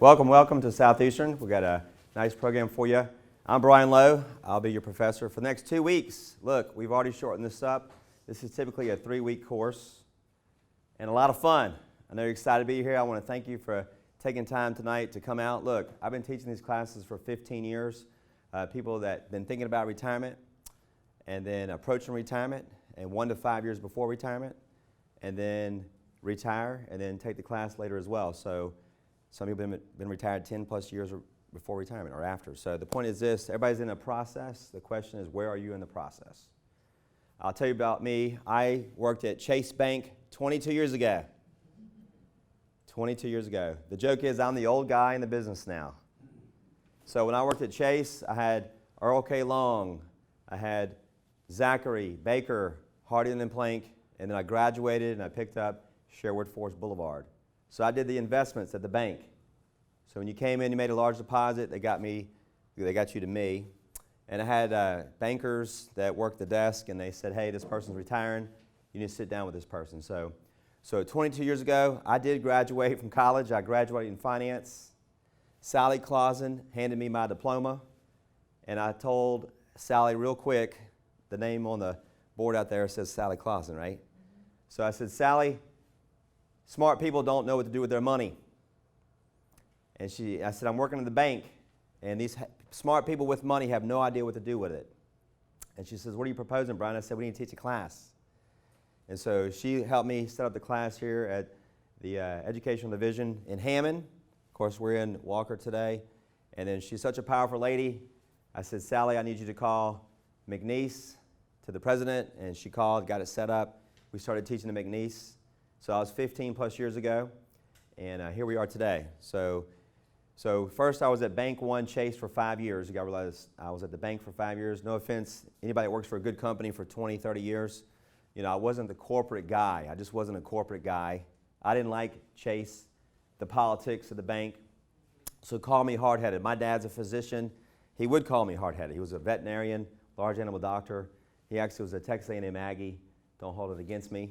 Welcome to Southeastern. We've got a nice program for you. I'm Brian Lowe. I'll be your professor for the next 2 weeks. Look, we've already shortened this up. This is typically a 3-week course and a lot of fun. I know you're excited to be here. I want to thank you for taking time tonight to come out. Look, I've been teaching these classes for 15 years. People that have been thinking about retirement and then approaching retirement and 1 to 5 years before retirement and then retire and then take the class later as well. So some people have been retired 10 plus years before retirement or after. So the point is this, everybody's in a process. The question is, where are you in the process? I'll tell you about me. I worked at Chase Bank 22 years ago. 22 years ago. The joke is I'm the old guy in the business now. So when I worked at Chase, I had Earl K. Long, I had Zachary, Baker, Harding and Plank, and then I graduated and I picked up Sherwood Forest Boulevard. So I did the investments at the bank. So when you came in, you made a large deposit, they got you to me. And I had bankers that worked the desk, and they said, hey, this person's retiring. You need to sit down with this person. So 22 years ago, I did graduate from college. I graduated in finance. Sally Clausen handed me my diploma, and I told Sally real quick, the name on the board out there says Sally Clausen, right? So I said, Sally, smart people don't know what to do with their money. And I said, I'm working in the bank, and these smart people with money have no idea what to do with it. And she says, what are you proposing, Brian? I said, we need to teach a class. And so she helped me set up the class here at the Educational Division in Hammond. Of course, we're in Walker today. And then she's such a powerful lady. I said, Sally, I need you to call McNeese to the president. And she called, got it set up. We started teaching the McNeese. So I was 15 plus years ago, and here we are today. So first I was at Bank One Chase for 5 years. You got to realize I was at the bank for 5 years. No offense, anybody that works for a good company for 20, 30 years, you know, I wasn't the corporate guy. I just wasn't a corporate guy. I didn't like Chase, the politics of the bank, so call me hard-headed. My dad's a physician. He would call me hard-headed. He was a veterinarian, large animal doctor. He actually was a Texas A&M Aggie. Don't hold it against me.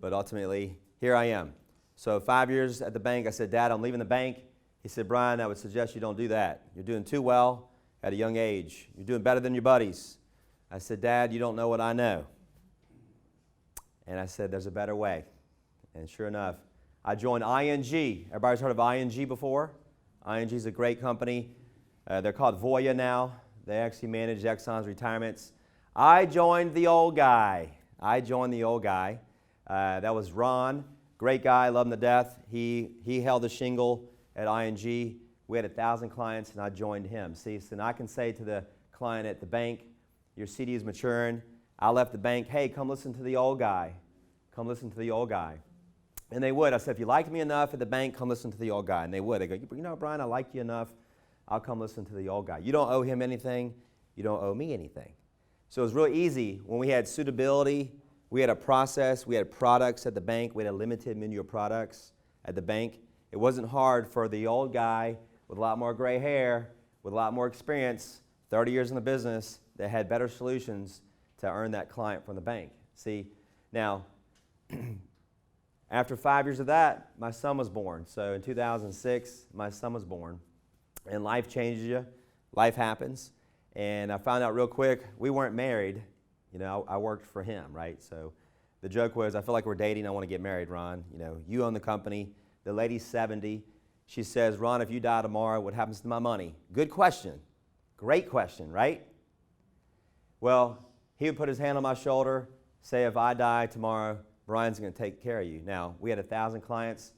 But ultimately, here I am. So 5 years at the bank, I said, Dad, I'm leaving the bank. He said, Brian, I would suggest you don't do that. You're doing too well at a young age. You're doing better than your buddies. I said, Dad, you don't know what I know. And I said, there's a better way. And sure enough, I joined ING. Everybody's heard of ING before? ING is a great company. They're called Voya now. They actually manage Exxon's retirements. I joined the old guy. That was Ron, great guy, love him to death. He held the shingle at ING. We had 1,000 clients, and I joined him. See, so now I can say to the client at the bank, your CD is maturing. I left the bank, hey, come listen to the old guy. Come listen to the old guy. And they would. I said, if you liked me enough at the bank, come listen to the old guy. And they would. They go, you know, Brian, I like you enough. I'll come listen to the old guy. You don't owe him anything. You don't owe me anything. So it was real easy. When we had suitability, we had a process, we had products at the bank, we had a limited menu of products at the bank. It wasn't hard for the old guy with a lot more gray hair, with a lot more experience, 30 years in the business, that had better solutions to earn that client from the bank. See, now, after 5 years of that, my son was born. So in 2006, my son was born. And life changes you. Life happens. And I found out real quick, we weren't married. You know, I worked for him, right? So the joke was, I feel like we're dating, I want to get married, Ron. You know, you own the company. The lady's 70. She says, Ron, if you die tomorrow, what happens to my money? Good question. Great question, right? Well, he would put his hand on my shoulder, say, if I die tomorrow, Brian's going to take care of you. Now, we had 1,000 clients.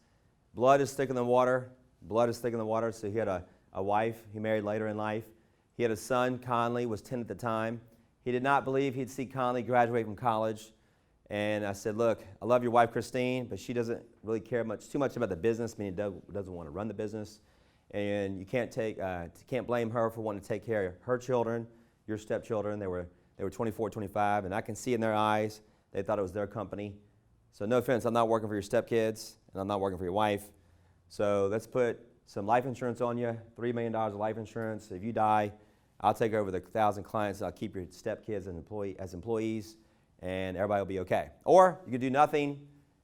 Blood is thicker than water. Blood is thicker than water. So he had a wife he married later in life. He had a son, Conley, was 10 at the time. He did not believe he'd see Conley graduate from college. And I said, look, I love your wife, Christine, but she doesn't really care too much about the business, meaning doesn't want to run the business. And you can't blame her for wanting to take care of her children, your stepchildren. They were 24, 25, and I can see in their eyes, they thought it was their company. So no offense, I'm not working for your stepkids, and I'm not working for your wife. So let's put some life insurance on you, $3 million of life insurance. If you die, I'll take over the 1,000 clients. I'll keep your stepkids as employees, and everybody will be okay. Or you could do nothing,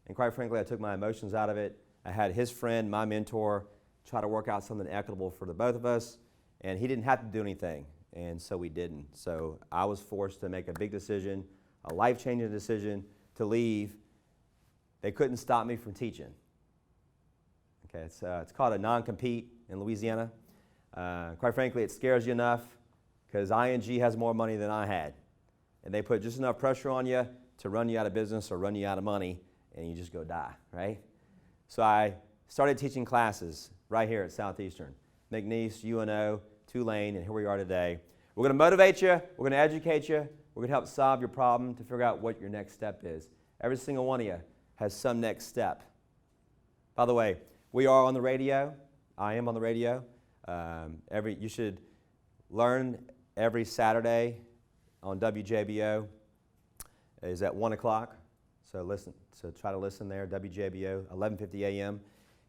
and quite frankly, I took my emotions out of it. I had his friend, my mentor, try to work out something equitable for the both of us. And he didn't have to do anything, and so we didn't. So I was forced to make a big decision, a life-changing decision to leave. They couldn't stop me from teaching. Okay, it's called a non-compete in Louisiana. Quite frankly, it scares you enough because ING has more money than I had. And they put just enough pressure on you to run you out of business or run you out of money, and you just go die, right? So I started teaching classes right here at Southeastern. McNeese, UNO, Tulane, and here we are today. We're going to motivate you. We're going to educate you. We're going to help solve your problem to figure out what your next step is. Every single one of you has some next step. By the way, we are on the radio. I am on the radio. You should learn every Saturday on WJBO. Is at 1 o'clock. So try to listen there, WJBO, 11:50 a.m.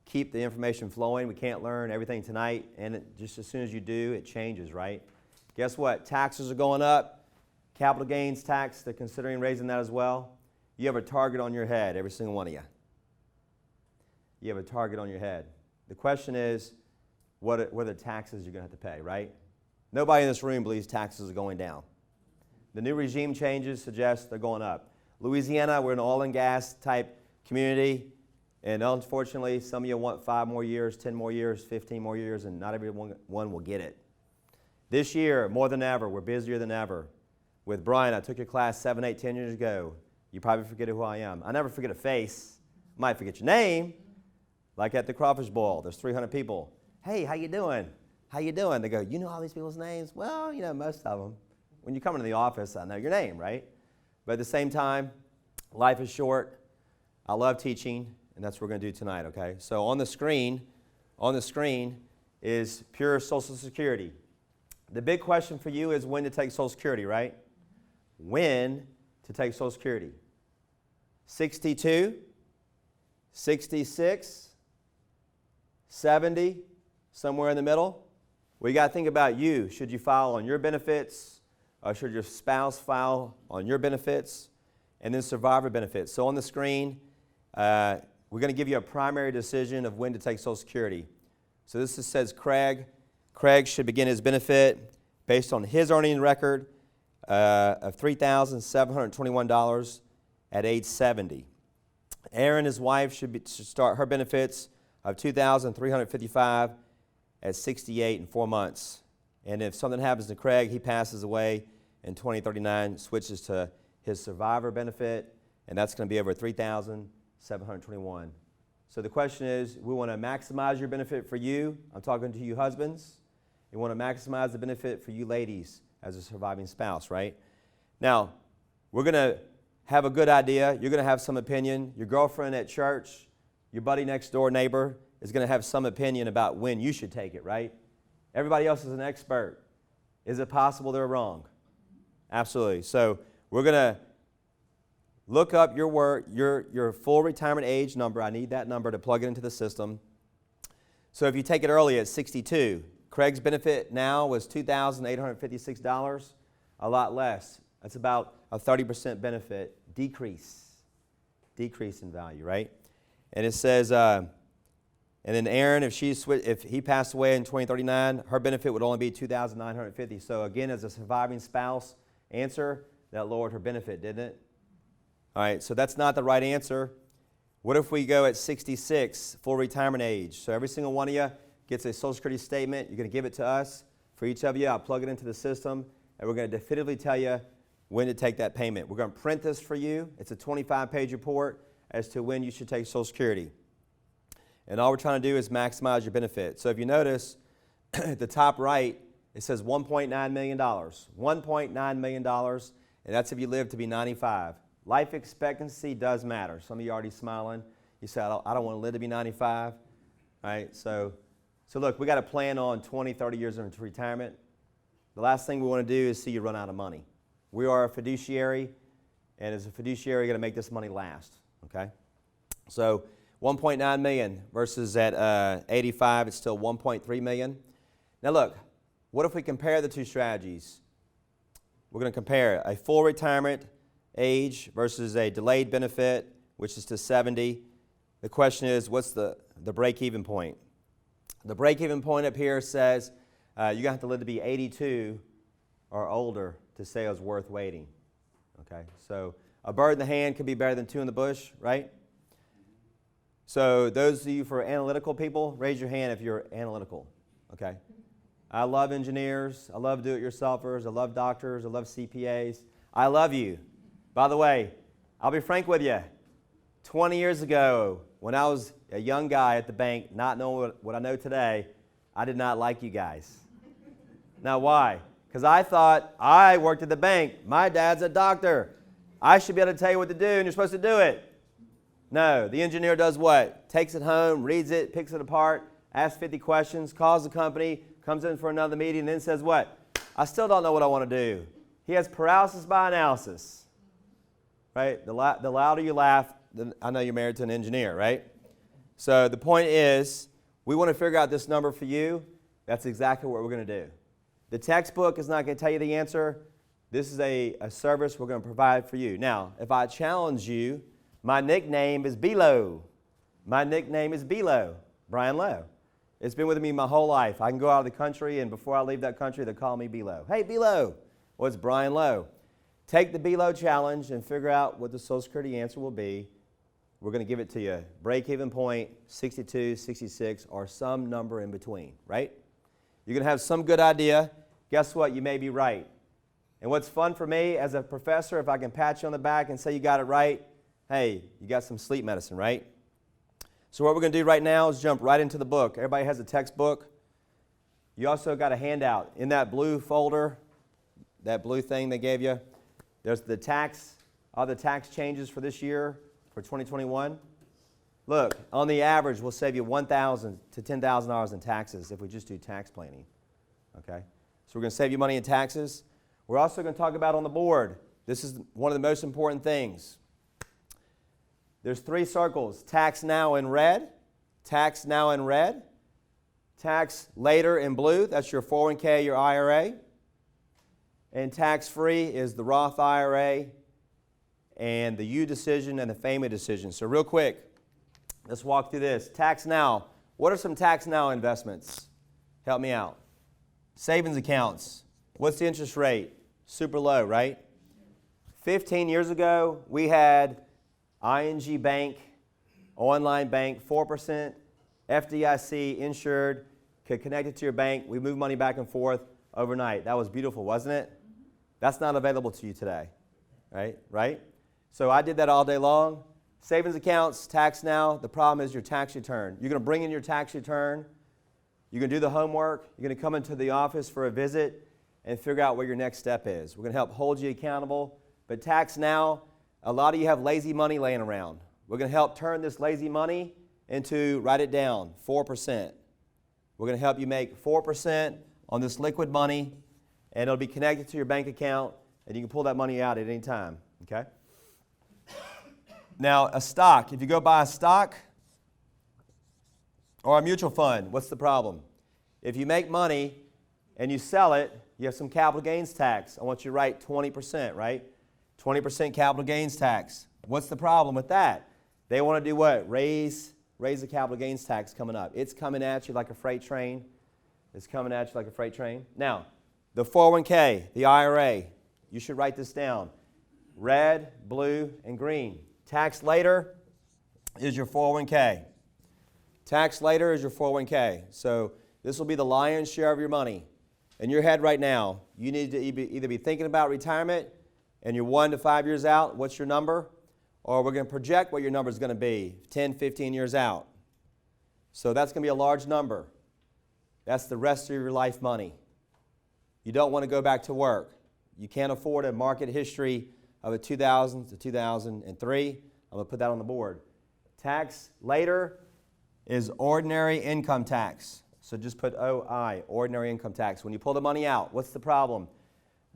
Keep the information flowing. We can't learn everything tonight, and just as soon as you do, it changes, right? Guess what? Taxes are going up. Capital gains tax, they're considering raising that as well. You have a target on your head, every single one of you. You have a target on your head. The question is, what are the taxes you're going to have to pay, right? Nobody in this room believes taxes are going down. The new regime changes suggest they're going up. Louisiana, we're an oil and gas type community. And unfortunately, some of you want 5 more years, 10 more years, 15 more years, and not everyone will get it. This year, more than ever, we're busier than ever. With Brian, I took your class 7, 8, 10 years ago. You probably forget who I am. I never forget a face. I might forget your name. Like at the crawfish boil, there's 300 people. Hey, how you doing? How you doing? They go, you know all these people's names? Well, you know most of them. When you come into the office, I know your name, right? But at the same time, life is short. I love teaching. And that's what we're going to do tonight, okay? So on the screen is pure Social Security. The big question for you is when to take Social Security, right? When to take Social Security. 62, 66, 70, somewhere in the middle. We got to think about you. Should you file on your benefits, or should your spouse file on your benefits, and then survivor benefits. So on the screen, we're going to give you a primary decision of when to take Social Security. So this says Craig. Craig should begin his benefit based on his earning record of $3,721 at age 70. Erin, his wife, should start her benefits of $2,355 at 68 in 4 months. And if something happens to Craig, he passes away in 2039, switches to his survivor benefit, and that's going to be over $3,721. So the question is, we want to maximize your benefit for you. I'm talking to you husbands. We want to maximize the benefit for you ladies as a surviving spouse, right? Now, we're going to have a good idea. You're going to have some opinion. Your girlfriend at church, your buddy next door neighbor is going to have some opinion about when you should take it, right? Everybody else is an expert. Is it possible they're wrong? Absolutely. So we're going to look up your full retirement age number. I need that number to plug it into the system. So if you take it early at 62, Craig's benefit now was $2,856, a lot less. That's about a 30% benefit decrease in value, right? And it says, and then Erin, if he passed away in 2039, her benefit would only be $2,950. So again, as a surviving spouse answer, that lowered her benefit, didn't it? All right, so that's not the right answer. What if we go at 66, full retirement age? So every single one of you gets a Social Security statement. You're going to give it to us. For each of you, I'll plug it into the system, and we're going to definitively tell you when to take that payment. We're going to print this for you. It's a 25-page report as to when you should take Social Security. And all we're trying to do is maximize your benefit. So if you notice, at the top right, it says $1.9 million. $1.9 million, and that's if you live to be 95. Life expectancy does matter. Some of you are already smiling. You say, I don't want to live to be 95. All right, so look, we got to plan on 20, 30 years into retirement. The last thing we want to do is see you run out of money. We are a fiduciary, and as a fiduciary, we're going to make this money last, okay? So 1.9 million versus at 85, it's still 1.3 million. Now look, what if we compare the two strategies? We're going to compare a full retirement age versus a delayed benefit, which is to 70. The question is, what's the break-even point? The break-even point up here says you're going to have to live to be 82 or older to say it was worth waiting. Okay, so a bird in the hand could be better than two in the bush, right? So those of you for analytical people, raise your hand if you're analytical. Okay. I love engineers. I love do-it-yourselfers. I love doctors. I love CPAs. I love you. By the way, I'll be frank with you. 20 years ago, when I was a young guy at the bank, not knowing what I know today, I did not like you guys. Now, why? Because I thought I worked at the bank. My dad's a doctor. I should be able to tell you what to do, and you're supposed to do it. No, the engineer does what? Takes it home, reads it, picks it apart, asks 50 questions, calls the company, comes in for another meeting, and then says what? I still don't know what I want to do. He has paralysis by analysis. Right? The louder you laugh, I know you're married to an engineer, right? So the point is, we want to figure out this number for you. That's exactly what we're going to do. The textbook is not going to tell you the answer. This is a service we're going to provide for you. Now, if I challenge you, my nickname is B-Low. My nickname is B-Low, Brian Lowe. It's been with me my whole life. I can go out of the country, and before I leave that country, they call me B-Low. Hey, B-Low. Well, it's Brian Lowe. Take the B-Low challenge and figure out what the Social Security answer will be. We're going to give it to you. Break-even point, 62, 66, or some number in between, right? You're going to have some good idea. Guess what? You may be right. And what's fun for me as a professor, if I can pat you on the back and say you got it right, hey, you got some sleep medicine, right? So what we're going to do right now is jump right into the book. Everybody has a textbook. You also got a handout. In that blue folder, that blue thing they gave you, there's the all the tax changes for this year, for 2021. Look, on the average, we'll save you $1,000 to $10,000 in taxes if we just do tax planning. Okay? So we're going to save you money in taxes. We're also going to talk about on the board. This is one of the most important things. There's 3 circles. Tax now in red, tax now in red, tax later in blue. That's your 401k, your IRA. And tax-free is the Roth IRA and the U decision and the FAMA decision. So real quick, let's walk through this. Tax now. What are some tax now investments? Help me out. Savings accounts. What's the interest rate? Super low, right? 15 years ago, we had ING Bank, online bank, 4%, FDIC insured, could connect it to your bank. We move money back and forth overnight. That was beautiful, wasn't it? That's not available to you today, right? So I did that all day long. Savings accounts, tax now. The problem is your tax return. You're going to bring in your tax return. You're going to do the homework. You're going to come into the office for a visit and figure out what your next step is. We're going to help hold you accountable. But tax now, a lot of you have lazy money laying around. We're going to help turn this lazy money into, write it down, 4%. We're going to help you make 4% on this liquid money, and it'll be connected to your bank account, and you can pull that money out at any time, okay? Now, a stock, if you go buy a stock or a mutual fund, what's the problem? If you make money and you sell it, you have some capital gains tax. I want you to write 20%, right? 20% capital gains tax. What's the problem with that? They want to do what? Raise the capital gains tax coming up. It's coming at you like a freight train. It's coming at you like a freight train. Now, the 401k, the IRA, you should write this down. Red, blue, and green. Tax later is your 401k. Tax later is your 401k. So this will be the lion's share of your money. In your head right now, you need to either be thinking about retirement and you're 1 to 5 years out, what's your number? Or we're going to project what your number is going to be 10, 15 years out. So that's going to be a large number. That's the rest of your life money. You don't want to go back to work. You can't afford a market history of a 2000 to 2003. I'm going to put that on the board. Tax later is ordinary income tax. So just put OI, ordinary income tax. When you pull the money out, what's the problem?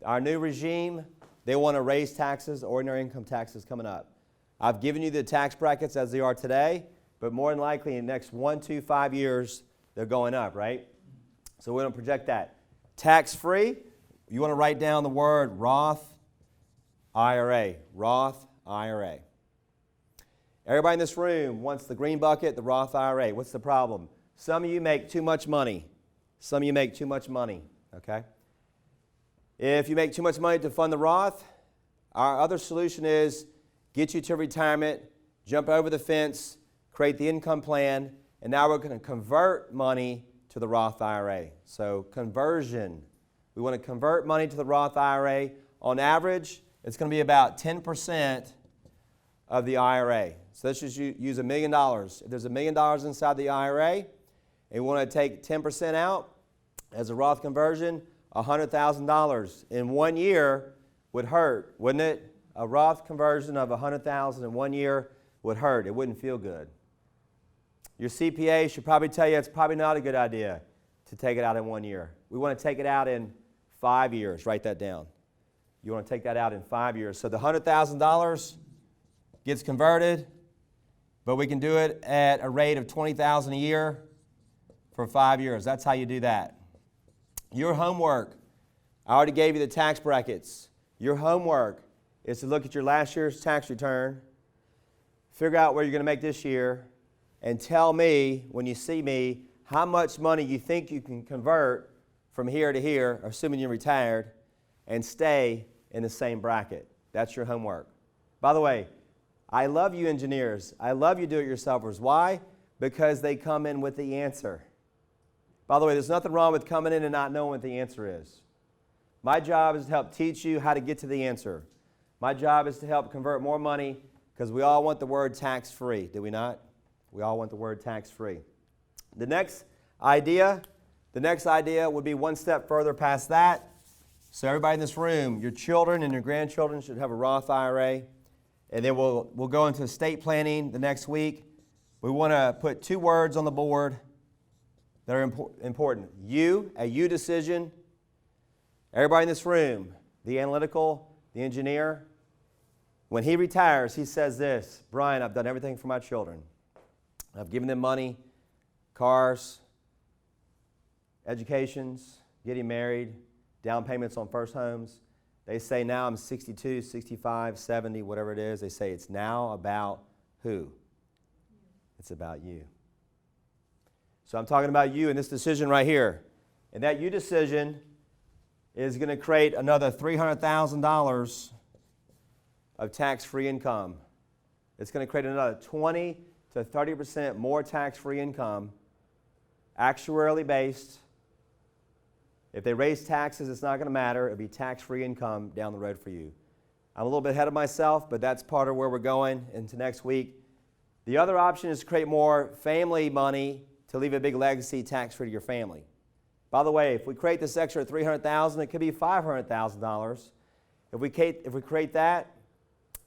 Our new regime, they want to raise taxes, ordinary income taxes coming up. I've given you the tax brackets as they are today, but more than likely in the next 1 to 5 years, they're going up, right? So we're going to project that. Tax-free, you want to write down the word Roth IRA. Roth IRA. Everybody in this room wants the green bucket, the Roth IRA. What's the problem? Some of you make too much money. Some of you make too much money, okay? If you make too much money to fund the Roth, our other solution is get you to retirement, jump over the fence, create the income plan, and now we're going to convert money to the Roth IRA. So conversion. We want to convert money to the Roth IRA. On average, it's going to be about 10% of the IRA. So let's just use $1 million. If there's $1 million inside the IRA, and we want to take 10% out as a Roth conversion, $100,000 in 1 year would hurt, wouldn't it? A Roth conversion of $100,000 in 1 year would hurt. It wouldn't feel good. Your CPA should probably tell you it's probably not a good idea to take it out in 1 year. We want to take it out in 5 years. Write that down. You want to take that out in 5 years. So the $100,000 gets converted, but we can do it at a rate of $20,000 a year for 5 years. That's how you do that. Your homework, I already gave you the tax brackets. Your homework is to look at your last year's tax return, figure out where you're going to make this year, and tell me, when you see me, how much money you think you can convert from here to here, assuming you're retired, and stay in the same bracket. That's your homework. By the way, I love you engineers. I love you do-it-yourselfers. Why? Because they come in with the answer. By the way, there's nothing wrong with coming in and not knowing what the answer is. My job is to help teach you how to get to the answer. My job is to help convert more money, because we all want the word tax-free, do we not? We all want the word tax-free. The next idea would be one step further past that. So everybody in this room, your children and your grandchildren should have a Roth IRA. And then we'll go into estate planning the next week. We want to put 2 words on the board that are important. A you decision. Everybody in this room, the analytical, the engineer, when he retires, he says this: Brian, I've done everything for my children. I've given them money, cars, educations, getting married, down payments on first homes. They say now I'm 62, 65, 70, whatever it is. They say it's now about who? It's about you. So I'm talking about you in this decision right here. And that you decision is going to create another $300,000 of tax-free income. It's going to create another 20 to 30% more tax-free income, actuarially based. If they raise taxes, it's not going to matter. It'll be tax-free income down the road for you. I'm a little bit ahead of myself, but that's part of where we're going into next week. The other option is to create more family money to leave a big legacy tax-free to your family. By the way, if we create this extra $300,000, it could be $500,000. If we create that,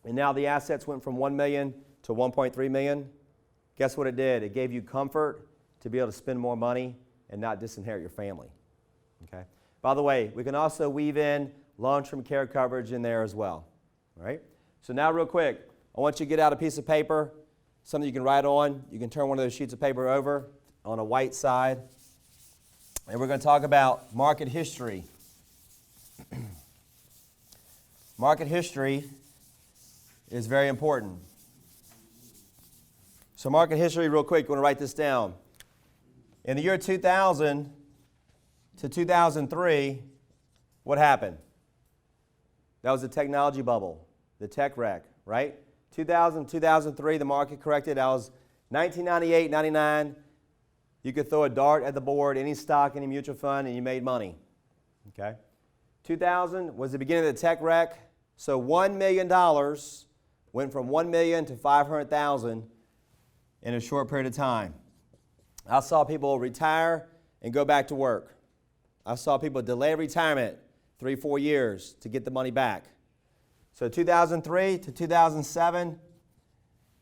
and now the assets went from $1 million to $1.3 million, guess what it did? It gave you comfort to be able to spend more money and not disinherit your family. Okay. By the way, we can also weave in long-term care coverage in there as well. All right? So now real quick, I want you to get out a piece of paper, something you can write on. You can turn one of those sheets of paper over on a white side. And we're going to talk about market history. Market history is very important. So market history real quick, you want to write this down. In the year 2000 to 2003, what happened? That was the technology bubble, the tech wreck, right? 2000, 2003, the market corrected. That was 1998, 99. You could throw a dart at the board, any stock, any mutual fund, and you made money. Okay? 2000 was the beginning of the tech wreck. So $1 million went from $1 million to $500,000 in a short period of time. I saw people retire and go back to work. I saw people delay retirement 3-4 years to get the money back. So 2003 to 2007,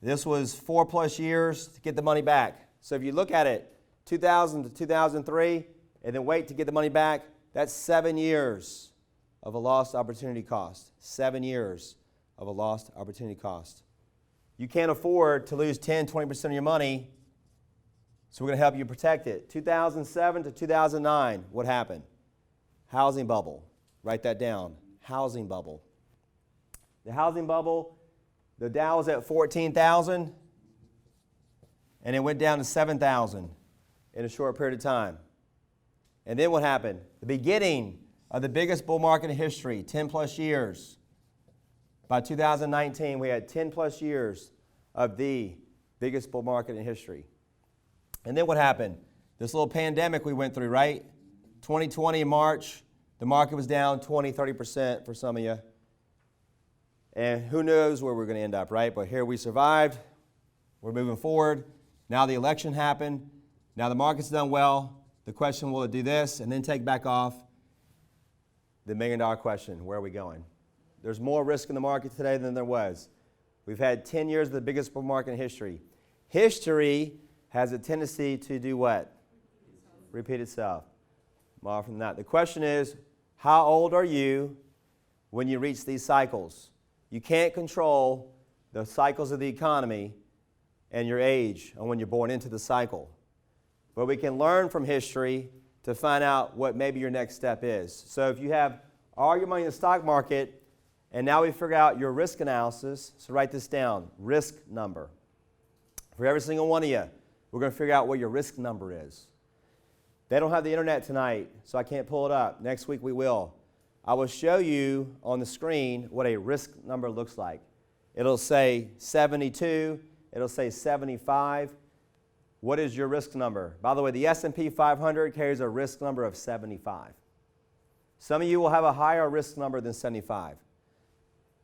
this was 4+ years to get the money back. So if you look at it, 2000 to 2003, and then wait to get the money back, that's 7 years of a lost opportunity cost. 7 years of a lost opportunity cost. You can't afford to lose 10, 20% of your money, so we're going to help you protect it. 2007 to 2009, what happened? Housing bubble. Write that down. Housing bubble. The housing bubble, the Dow was at 14,000, and it went down to 7,000. in a short period of time. And then what happened? The beginning of the biggest bull market in history, 10 plus years. By 2019, we had 10 plus years of the biggest bull market in history. And then what happened? This little pandemic we went through, right? 2020 in March, the market was down 20, 30% for some of you. And who knows where we're going to end up, right? But here we survived. We're moving forward. Now the election happened. Now the market's done well. The question, will it do this and then take back off? The million-dollar question, where are we going? There's more risk in the market today than there was. We've had 10 years of the biggest bull market in history. History has a tendency to do what? Repeat itself. More often than not. The question is, how old are you when you reach these cycles? You can't control the cycles of the economy and your age and when you're born into the cycle. But we can learn from history to find out what maybe your next step is. So if you have all your money in the stock market, and now we figure out your risk analysis, so write this down, risk number. For every single one of you, we're going to figure out what your risk number is. They don't have the internet tonight, so I can't pull it up. Next week we will. I will show you on the screen what a risk number looks like. It'll say 72, it'll say 75. What is your risk number? By the way, the S&P 500 carries a risk number of 75. Some of you will have a higher risk number than 75.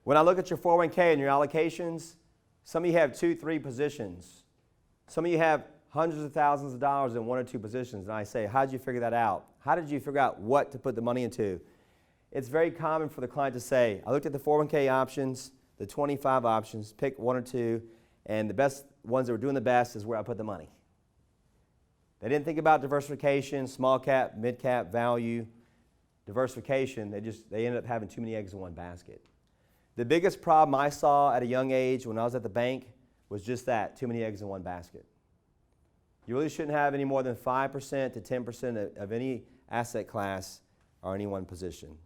When I look at your 401k and your allocations, some of you have 2, 3 positions. Some of you have hundreds of thousands of dollars in 1 or 2 positions. And I say, how did you figure that out? How did you figure out what to put the money into? It's very common for the client to say, I looked at the 401k options, the 25 options, pick 1 or 2, and the best ones that were doing the best is where I put the money. They didn't think about diversification, small cap, mid cap, value, diversification. They ended up having too many eggs in one basket. The biggest problem I saw at a young age when I was at the bank was just that, too many eggs in one basket. You really shouldn't have any more than 5% to 10% of any asset class or any one position.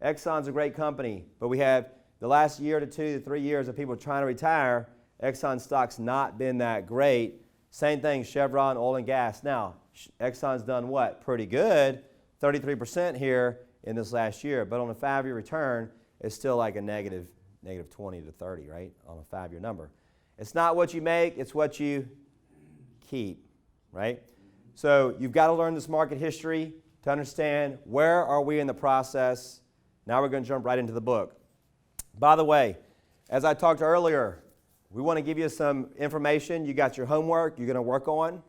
Exxon's a great company, but we have the last year to 2 to 3 years of people trying to retire. Exxon stock's not been that great. Same thing, Chevron, oil and gas. Now, Exxon's done what? Pretty good, 33% here in this last year, but on a 5-year return, it's still like a negative 20 to 30, right, on a 5-year number. It's not what you make, it's what you keep, right? So you've got to learn this market history to understand where are we in the process. Now we're going to jump right into the book. By the way, as I talked earlier, we want to give you some information. You got your homework you're going to work on.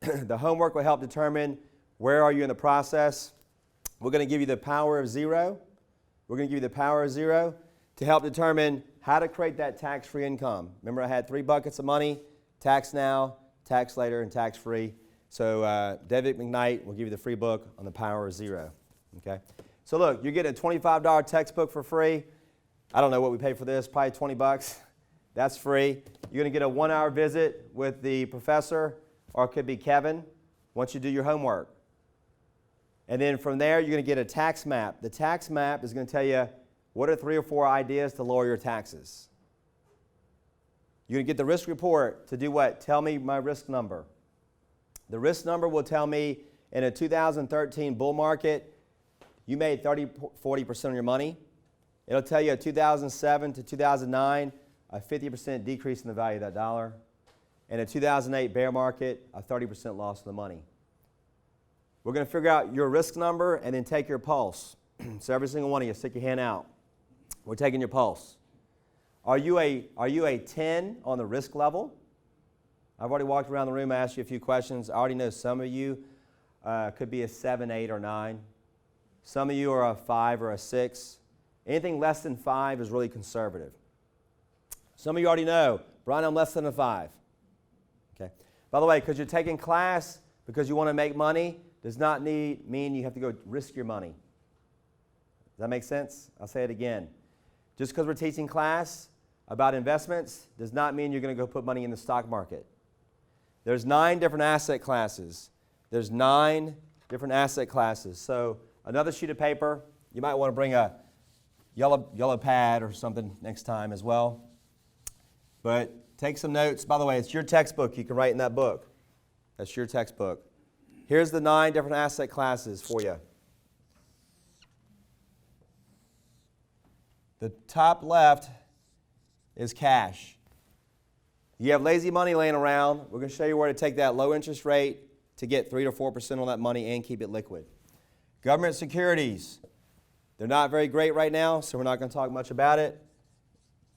The homework will help determine where are you in the process. We're going to give you the power of zero. We're going to give you the power of zero to help determine how to create that tax-free income. Remember, I had 3 buckets of money, tax now, tax later, and tax-free. So David McKnight will give you the free book on the power of zero. Okay. So look, you're getting a $25 textbook for free. I don't know what we pay for this, probably 20 bucks. That's free. You're going to get a 1-hour visit with the professor, or it could be Kevin, once you do your homework. And then from there, you're going to get a tax map. The tax map is going to tell you what are 3 or 4 ideas to lower your taxes. You're going to get the risk report to do what? Tell me my risk number. The risk number will tell me in a 2013 bull market, you made 40% of your money. It'll tell you a 2007 to 2009, a 50% decrease in the value of that dollar. In a 2008 bear market, a 30% loss of the money. We're going to figure out your risk number and then take your pulse. So every single one of you, stick your hand out. We're taking your pulse. Are you a 10 on the risk level? I've already walked around the room, asked you a few questions. I already know some of you could be a 7, 8, or 9. Some of you are a 5 or a 6. Anything less than 5 is really conservative. Some of you already know, Brian, I'm less than a 5. Okay. By the way, because you're taking class because you want to make money does not mean you have to go risk your money. Does that make sense? I'll say it again. Just because we're teaching class about investments does not mean you're going to go put money in the stock market. There's 9 different asset classes. There's 9 different asset classes. So another sheet of paper. You might want to bring a yellow pad or something next time as well. But take some notes. By the way, it's your textbook. You can write in that book. That's your textbook. Here's the 9 different asset classes for you. The top left is cash. You have lazy money laying around. We're going to show you where to take that low interest rate to get 3 to 4% on that money and keep it liquid. Government securities. They're not very great right now, so we're not going to talk much about it.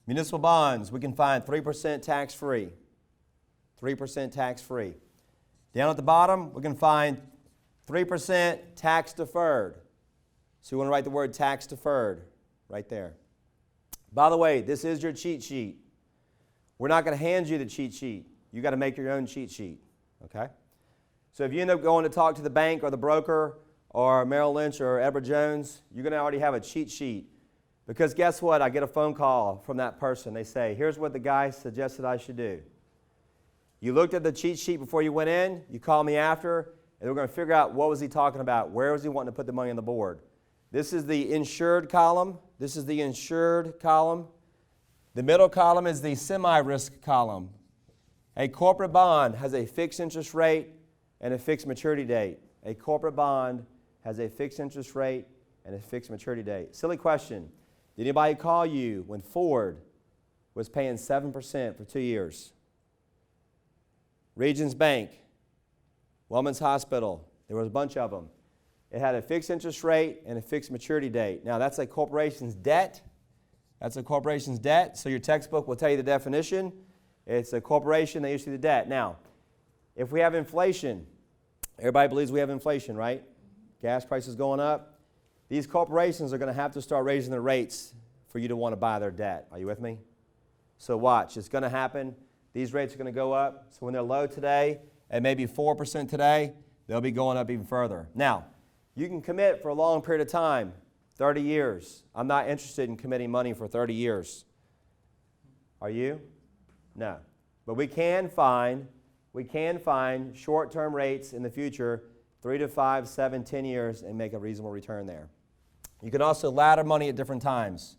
Municipal bonds, we can find 3% tax-free. 3% tax-free. Down at the bottom, we can find 3% tax-deferred. So you want to write the word tax-deferred right there. By the way, this is your cheat sheet. We're not going to hand you the cheat sheet. You got to make your own cheat sheet, okay? So if you end up going to talk to the bank or the broker or Merrill Lynch or Edward Jones, you're going to already have a cheat sheet. Because guess what? I get a phone call from that person. They say, here's what the guy suggested I should do. You looked at the cheat sheet before you went in. You call me after, and we're going to figure out what was he talking about. Where was he wanting to put the money on the board? This is the insured column. This is the insured column. The middle column is the semi-risk column. A corporate bond has a fixed interest rate and a fixed maturity date. A corporate bond has a fixed interest rate and a fixed maturity date. Silly question. Did anybody call you when Ford was paying 7% for 2 years? Regions Bank, Wellman's Hospital, there was a bunch of them. It had a fixed interest rate and a fixed maturity date. Now, that's a corporation's debt. That's a corporation's debt, so your textbook will tell you the definition. It's a corporation, they issue the debt. Now, if we have inflation, everybody believes we have inflation, right? Gas prices going up. These corporations are going to have to start raising their rates for you to want to buy their debt. Are you with me? So watch, it's going to happen. These rates are going to go up. So when they're low today, and maybe 4% today, they'll be going up even further. Now, you can commit for a long period of time, 30 years. I'm not interested in committing money for 30 years. Are you? No. But we can find short-term rates in the future, 3 to 5, 7, 10 years, and make a reasonable return there. You can also ladder money at different times.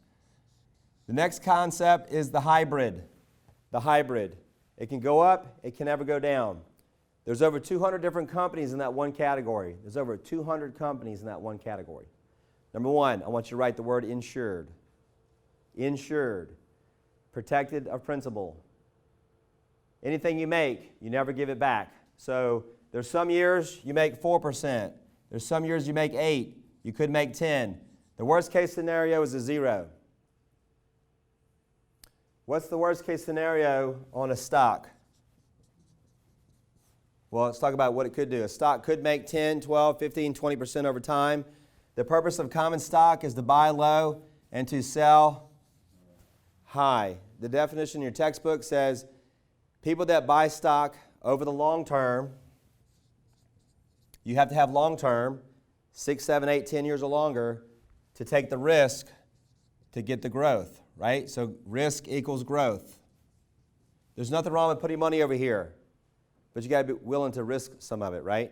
The next concept is the hybrid. The hybrid. It can go up, it can never go down. There's over 200 different companies in that one category. There's over 200 companies in that one category. Number one, I want you to write the word insured. Insured. Protected of principal. Anything you make, you never give it back. So there's some years you make 4%. There's some years you make 8%. You could make 10%. The worst case scenario is a 0. What's the worst case scenario on a stock? Well, let's talk about what it could do. A stock could make 10, 12, 15, 20% over time. The purpose of common stock is to buy low and to sell high. The definition in your textbook says people that buy stock over the long term, you have to have long term, 6, 7, 8, 10 years or longer, to take the risk to get the growth, right? So risk equals growth. There's nothing wrong with putting money over here, but you got to be willing to risk some of it, right?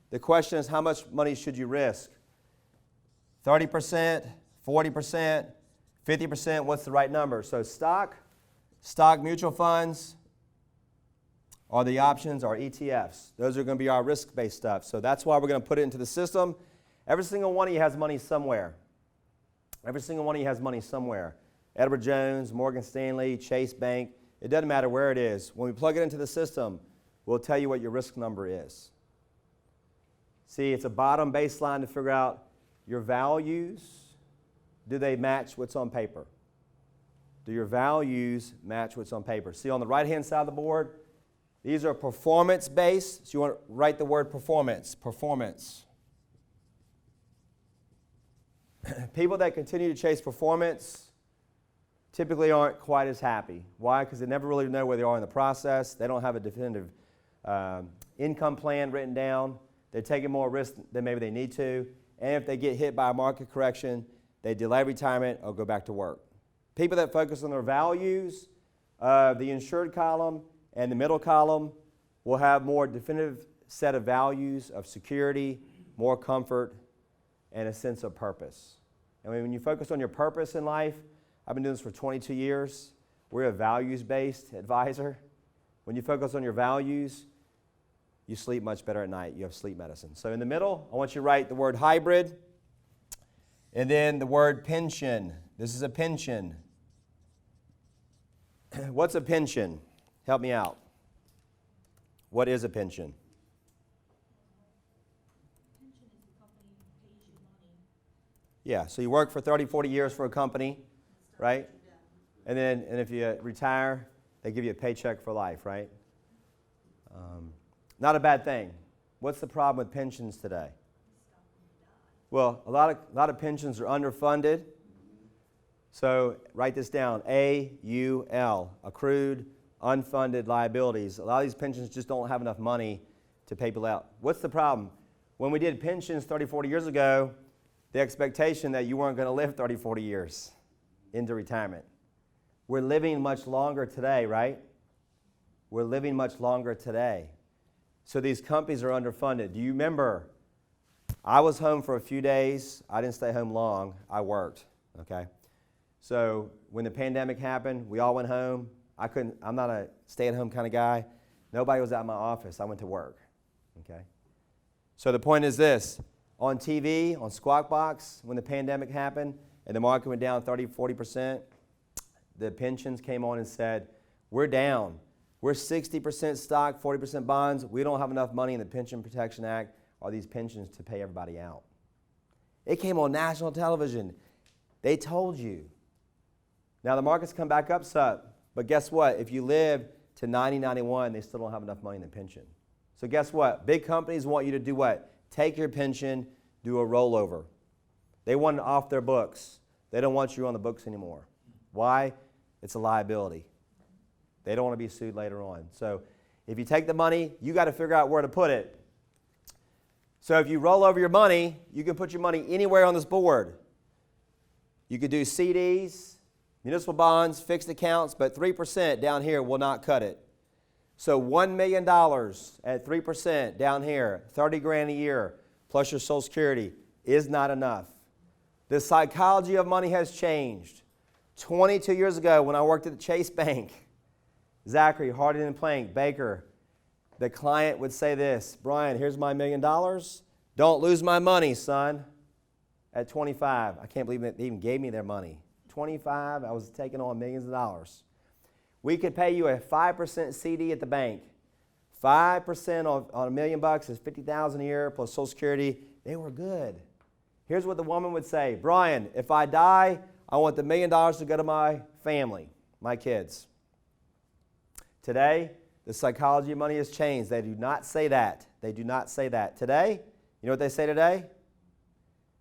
The question is, how much money should you risk? 30%, 40%, 50%, what's the right number? So stock mutual funds, or the options, or ETFs. Those are going to be our risk-based stuff. So that's why we're going to put it into the system. Every single one of you has money somewhere. Every single one of you has money somewhere. Edward Jones, Morgan Stanley, Chase Bank. It doesn't matter where it is. When we plug it into the system, we'll tell you what your risk number is. See, it's a bottom baseline to figure out your values. Do they match what's on paper? Do your values match what's on paper? See, on the right-hand side of the board, these are performance-based. So you want to write the word performance. Performance. People that continue to chase performance typically aren't quite as happy. Why? Because they never really know where they are in the process. They don't have a definitive income plan written down. They're taking more risk than maybe they need to. And if they get hit by a market correction, they delay retirement or go back to work. People that focus on their values, the insured column and the middle column, will have more definitive set of values of security, more comfort, and a sense of purpose. And when you focus on your purpose in life, I've been doing this for 22 years. We're a values-based advisor. When you focus on your values, you sleep much better at night. You have sleep medicine. So in the middle, I want you to write the word hybrid and then the word pension. This is a pension. What's a pension? Help me out. What is a pension? Pension is the company pays you money. Yeah, so you work for 30, 40 years for a company, right? And if you retire, they give you a paycheck for life, right? Not a bad thing. What's the problem with pensions today? Well, a lot of pensions are underfunded. So write this down, AUL, accrued unfunded liabilities. A lot of these pensions just don't have enough money to pay people out. What's the problem? When we did pensions 30, 40 years ago, the expectation that you weren't going to live 30, 40 years into retirement. We're living much longer today, right? We're living much longer today. So these companies are underfunded. Do you remember? I was home for a few days. I didn't stay home long. I worked, okay? So when the pandemic happened, we all went home. I'm not a stay-at-home kind of guy. Nobody was at my office. I went to work, okay? So the point is this. On TV, on Squawk Box, when the pandemic happened and the market went down 30, 40%, the pensions came on and said, we're down. We're 60% stock, 40% bonds. We don't have enough money in the Pension Protection Act or these pensions to pay everybody out. It came on national television. They told you. Now the market's come back up, but guess what? If you live to 90, 91, they still don't have enough money in the pension. So guess what? Big companies want you to do what? Take your pension, do a rollover. They want it off their books. They don't want you on the books anymore. Why? It's a liability. They don't want to be sued later on. So if you take the money, you got to figure out where to put it. So if you roll over your money, you can put your money anywhere on this board. You could do CDs, municipal bonds, fixed accounts, but 3% down here will not cut it. So $1 million at 3% down here, 30 grand a year, plus your Social Security, is not enough. The psychology of money has changed. 22 years ago when I worked at the Chase Bank, Zachary, Harding and Plank, Baker, the client would say this, Brian, here's my $1 million. Don't lose my money, son. At 25, I can't believe they even gave me their money. 25, I was taking on millions of dollars. We could pay you a 5% CD at the bank. 5% on $1 million is $50,000 a year plus Social Security. They were good. Here's what the woman would say, Brian, if I die, I want the $1 million to go to my family, my kids. Today, the psychology of money has changed. They do not say that. They do not say that. Today, you know what they say today?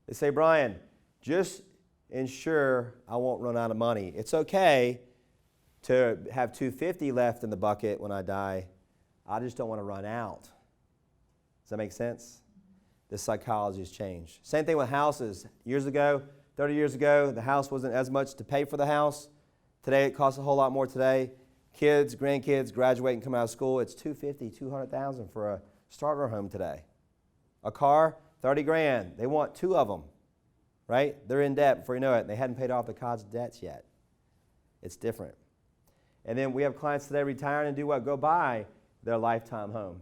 They say, Brian, just ensure I won't run out of money. It's okay to have $250 left in the bucket when I die. I just don't want to run out. Does that make sense? The psychology has changed. Same thing with houses. Years ago, 30 years ago, the house wasn't as much to pay for the house. Today, it costs a whole lot more today. Kids, grandkids graduate and come out of school. It's $250,000, $200,000 for a starter home today. A car, 30 grand. They want two of them, right? They're in debt before you know it. They hadn't paid off the college debts yet. It's different. And then we have clients today retiring and do what? Go buy their lifetime home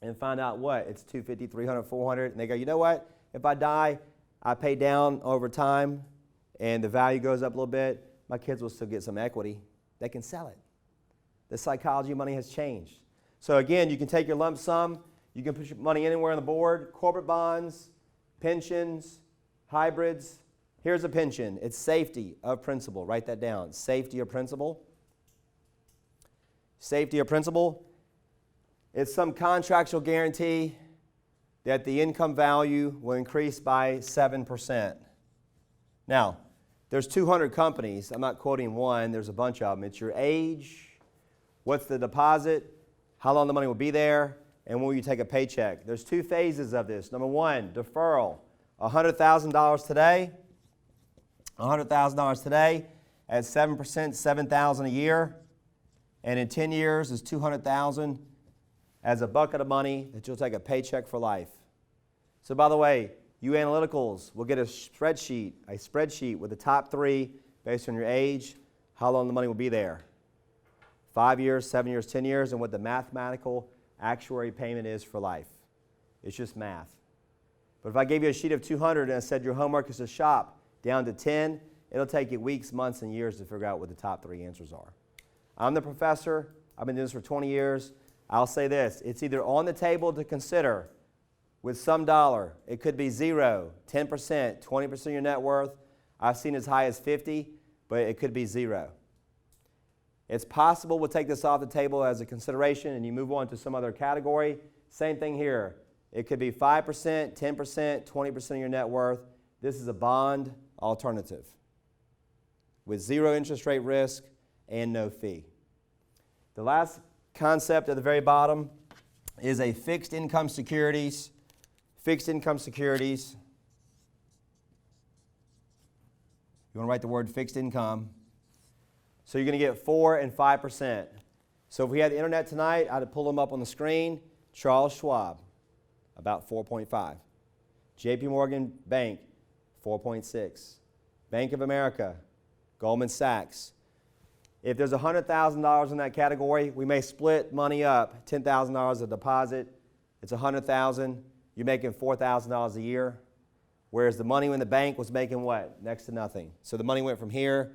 and find out what? It's $250,000, $300,000, $400,000. And they go, you know what? If I die, I pay down over time and the value goes up a little bit. My kids will still get some equity. They can sell it. The psychology of money has changed. So again, you can take your lump sum. You can put your money anywhere on the board. Corporate bonds, pensions, hybrids. Here's a pension. It's safety of principal. Write that down. Safety of principal. Safety of principal. It's some contractual guarantee that the income value will increase by 7%. Now, there's 200 companies. I'm not quoting one. There's a bunch of them. It's your age, what's the deposit, how long the money will be there, and when will you take a paycheck. There's two phases of this. Number one, deferral. $100,000 today. $100,000 today at 7%, $7,000 a year. And in 10 years is $200,000 as a bucket of money that you'll take a paycheck for life. So by the way, you analyticals will get a spreadsheet with the top three based on your age, how long the money will be there. 5 years, 7 years, 10 years, and what the mathematical actuary payment is for life. It's just math. But if I gave you a sheet of 200 and I said your homework is to shop down to 10, it'll take you weeks, months, and years to figure out what the top 3 answers are. I'm the professor. I've been doing this for 20 years. I'll say this. It's either on the table to consider with some dollar. It could be 0, 10%, 20% of your net worth. I've seen as high as 50, but it could be 0. It's possible we'll take this off the table as a consideration and you move on to some other category. Same thing here. It could be 5%, 10%, 20% of your net worth. This is a bond alternative with 0 interest rate risk and no fee. The last concept at the very bottom is a fixed income securities. Fixed income securities. You want to write the word fixed income. So you're going to get 4 and 5%. So if we had the internet tonight, I'd pull them up on the screen. Charles Schwab, about 4.5. JP Morgan Bank, 4.6. Bank of America, Goldman Sachs. If there's $100,000 in that category, we may split money up. $10,000 a deposit, it's $100,000. You're making $4,000 a year, whereas the money in the bank was making what? Next to nothing. So the money went from here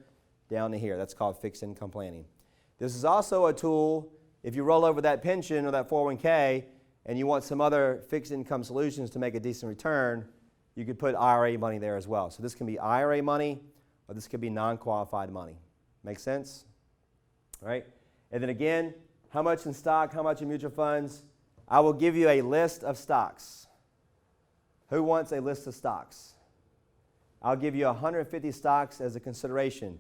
down to here. That's called fixed income planning. This is also a tool if you roll over that pension or that 401k and you want some other fixed income solutions to make a decent return, you could put IRA money there as well. So this can be IRA money or this could be non-qualified money. Make sense? All right? And then again, how much in stock, how much in mutual funds? I will give you a list of stocks. Who wants a list of stocks? I'll give you 150 stocks as a consideration.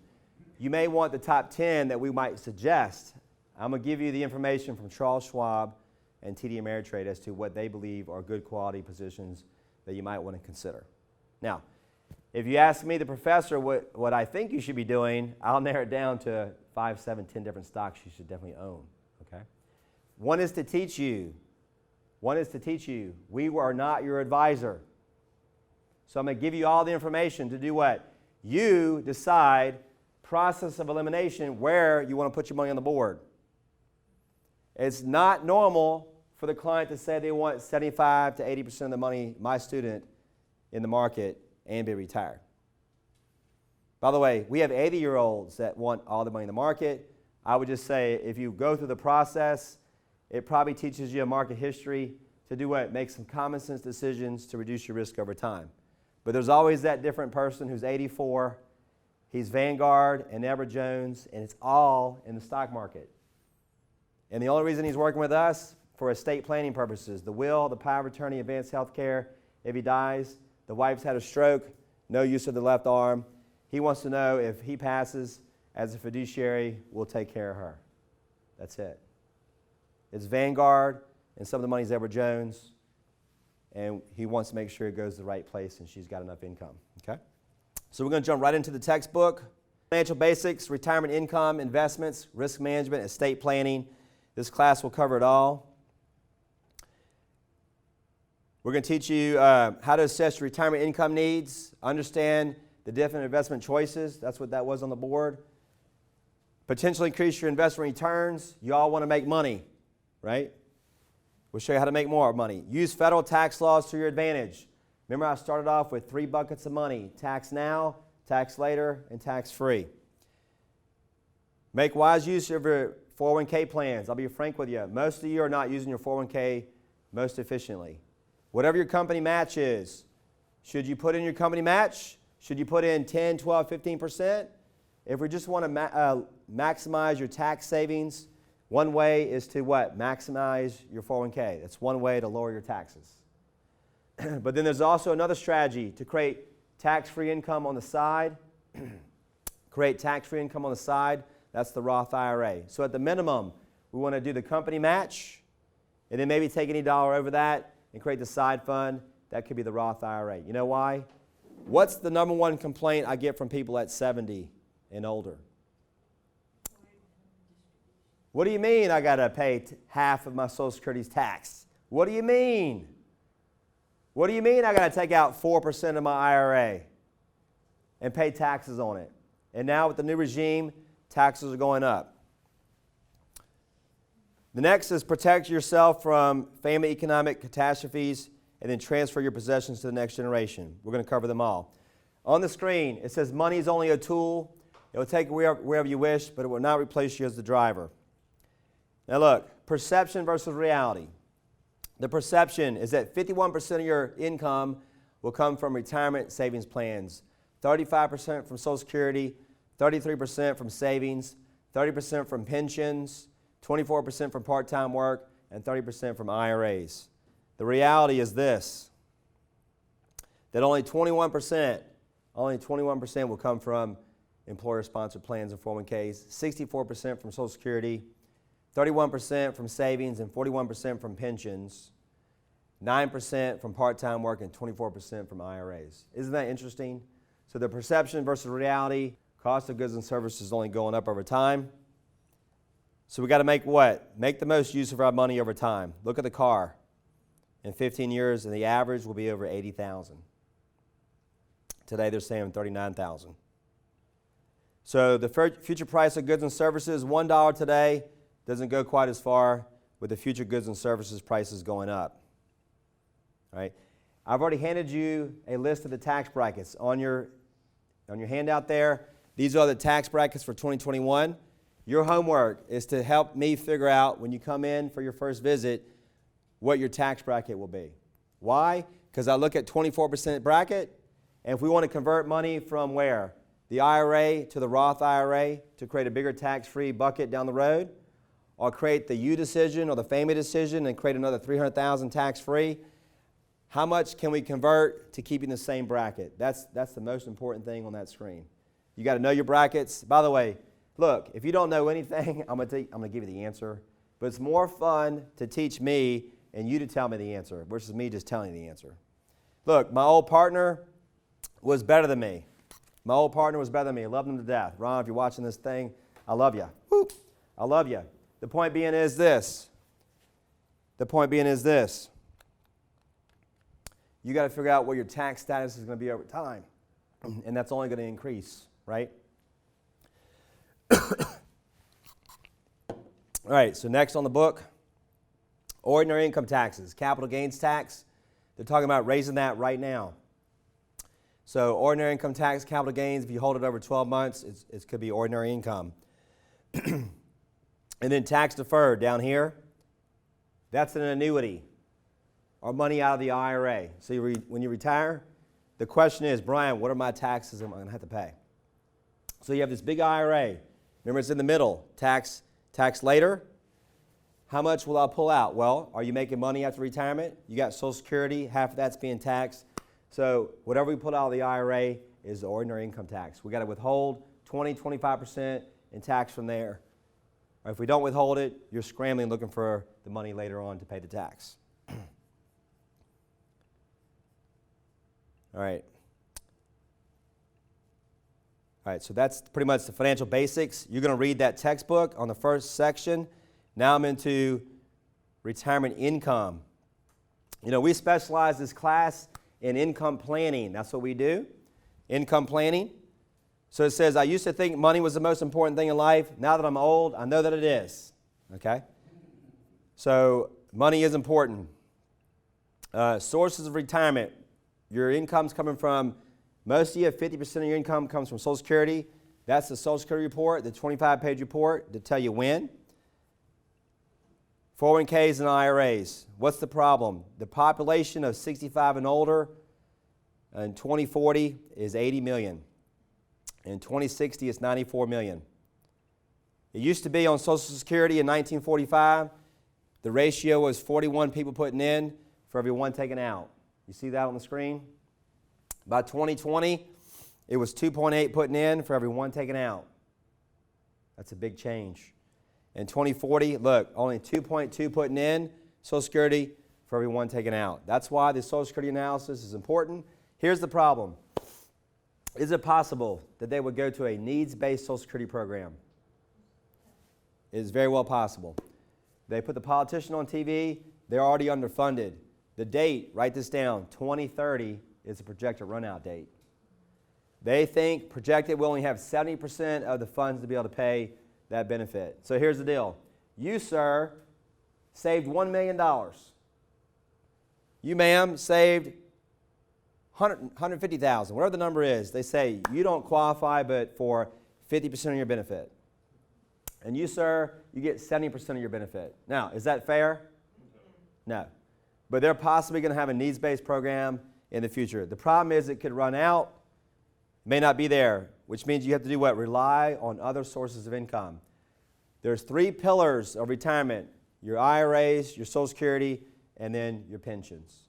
You may want the top 10 that we might suggest. I'm going to give you the information from Charles Schwab and TD Ameritrade as to what they believe are good quality positions that you might want to consider. Now, if you ask me, the professor, what I think you should be doing, I'll narrow it down to 5, 7, 10 different stocks you should definitely own. Okay? One is to teach you. We are not your advisor. So I'm going to give you all the information to do what? You decide, process of elimination, where you want to put your money on the board. It's not normal for the client to say they want 75 to 80% of the money, my student, in the market and be retired. By the way, we have 80-year-olds that want all the money in the market. I would just say if you go through the process, it probably teaches you a market history to do what? Make some common sense decisions to reduce your risk over time. But there's always that different person who's 84. He's Vanguard and Edward Jones, and it's all in the stock market. And the only reason he's working with us for estate planning purposes, the will, the power of attorney, advanced health care. If he dies, the wife's had a stroke, no use of the left arm. He wants to know if he passes, as a fiduciary, we'll take care of her. That's it. It's Vanguard, and some of the money's Edward Jones, and he wants to make sure it goes to the right place and she's got enough income. Okay? So we're going to jump right into the textbook. Financial basics, retirement income, investments, risk management, estate planning. This class will cover it all. We're going to teach you how to assess your retirement income needs, understand the different investment choices. That's what that was on the board. Potentially increase your investment returns. You all want to make money, right? We'll show you how to make more money. Use federal tax laws to your advantage. Remember, I started off with 3 buckets of money: tax now, tax later, and tax free. Make wise use of your 401k plans. I'll be frank with you. Most of you are not using your 401k most efficiently. Whatever your company match is, should you put in your company match? Should you put in 10, 12, 15%? If we just want to maximize your tax savings, one way is to what? Maximize your 401k. That's one way to lower your taxes. But then there's also another strategy to create tax-free income on the side. Create tax-free income on the side. That's the Roth IRA. So at the minimum, we want to do the company match, and then maybe take any dollar over that and create the side fund. That could be the Roth IRA. You know why? What's the number one complaint I get from people at 70 and older? What do you mean I got to pay half of my Social Security's tax? What do you mean? What do you mean I got to take out 4% of my IRA and pay taxes on it? And now with the new regime, taxes are going up. The next is protect yourself from family economic catastrophes and then transfer your possessions to the next generation. We're going to cover them all. On the screen, it says money is only a tool. It will take you wherever you wish, but it will not replace you as the driver. Now look, perception versus reality. The perception is that 51% of your income will come from retirement savings plans, 35% from Social Security, 33% from savings, 30% from pensions, 24% from part-time work, and 30% from IRAs. The reality is this, that only 21% will come from employer-sponsored plans and 401ks, 64% from Social Security, 31% from savings, and 41% from pensions, 9% from part-time work, and 24% from IRAs. Isn't that interesting? So the perception versus reality, cost of goods and services is only going up over time. So we got to make what? Make the most use of our money over time. Look at the car. In 15 years, and the average will be over $80,000. Today they're saying $39,000. So the future price of goods and services, $1 today, doesn't go quite as far with the future goods and services prices going up. All right? I've already handed you a list of the tax brackets on your handout there. These are the tax brackets for 2021. Your homework is to help me figure out when you come in for your first visit what your tax bracket will be. Why? Because I look at 24% bracket, and if we want to convert money from where? The IRA to the Roth IRA to create a bigger tax-free bucket down the road, or create the U decision or the family decision and create another $300,000 tax-free, how much can we convert to keeping the same bracket? That's the most important thing on that screen. You got to know your brackets. By the way, look, if you don't know anything, I'm going to give you the answer. But it's more fun to teach me and you to tell me the answer versus me just telling you the answer. Look, my old partner was better than me. My old partner was better than me. I loved him to death. Ron, if you're watching this thing, I love you. Woo! I love you. The point being is this. You got to figure out what your tax status is going to be over time. And that's only going to increase, right? All right, so next on the book, ordinary income taxes, capital gains tax. They're talking about raising that right now. So ordinary income tax, capital gains, if you hold it over 12 months, it could be ordinary income. And then tax deferred down here, that's an annuity or money out of the IRA. So when you retire, the question is, Brian, what are my taxes I'm going to have to pay? So you have this big IRA. Remember, it's in the middle. Tax later. How much will I pull out? Well, are you making money after retirement? You got Social Security. Half of that's being taxed. So whatever we pull out of the IRA is the ordinary income tax. We got to withhold 25% in tax from there. Or if we don't withhold it, you're scrambling looking for the money later on to pay the tax. All right. All right, so that's pretty much the financial basics. You're going to read that textbook on the first section. Now I'm into retirement income. You know, we specialize this class in income planning. That's what we do, income planning. So it says, I used to think money was the most important thing in life. Now that I'm old, I know that it is. Okay? So money is important. Sources of retirement. Your income's coming from, most of you, 50% of your income comes from Social Security. That's the Social Security report, the 25-page report to tell you when. 401ks and IRAs. What's the problem? The population of 65 and older in 2040 is 80 million. In 2060, it's 94 million. It used to be on Social Security in 1945, the ratio was 41 people putting in for every one taken out. You see that on the screen? By 2020, it was 2.8 putting in for every one taken out. That's a big change. In 2040, look, only 2.2 putting in Social Security for every one taken out. That's why the Social Security analysis is important. Here's the problem. Is it possible that they would go to a needs-based Social Security program? It is very well possible. They put the politician on TV, they're already underfunded. The date, write this down, 2030 is the projected run-out date. They think projected will only have 70% of the funds to be able to pay that benefit. So here's the deal. You, sir, saved $1 million. You, ma'am, saved 150,000, whatever the number is. They say you don't qualify but for 50% of your benefit. And you, sir, you get 70% of your benefit. Now, is that fair? No. But they're possibly going to have a needs-based program in the future. The problem is it could run out, may not be there, which means you have to do what? Rely on other sources of income. There's 3 pillars of retirement: your IRAs, your Social Security, and then your pensions.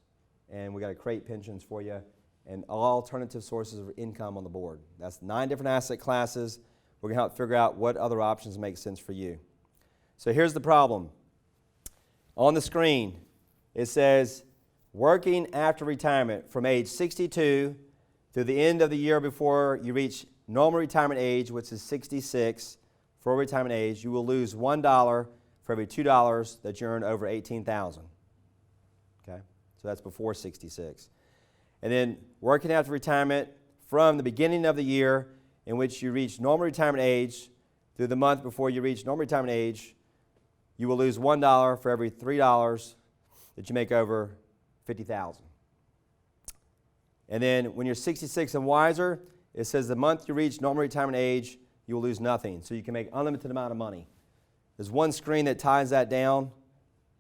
And we got to create pensions for you and all alternative sources of income on the board. That's 9 different asset classes. We're going to help figure out what other options make sense for you. So here's the problem. On the screen, it says working after retirement from age 62 to the end of the year before you reach normal retirement age, which is 66, for retirement age, you will lose $1 for every $2 that you earn over $18,000. Okay? So that's before 66. And then working after retirement from the beginning of the year in which you reach normal retirement age through the month before you reach normal retirement age, you will lose $1 for every $3 that you make over $50,000. And then when you're 66 and wiser, it says the month you reach normal retirement age, you will lose nothing. So you can make unlimited amount of money. There's one screen that ties that down,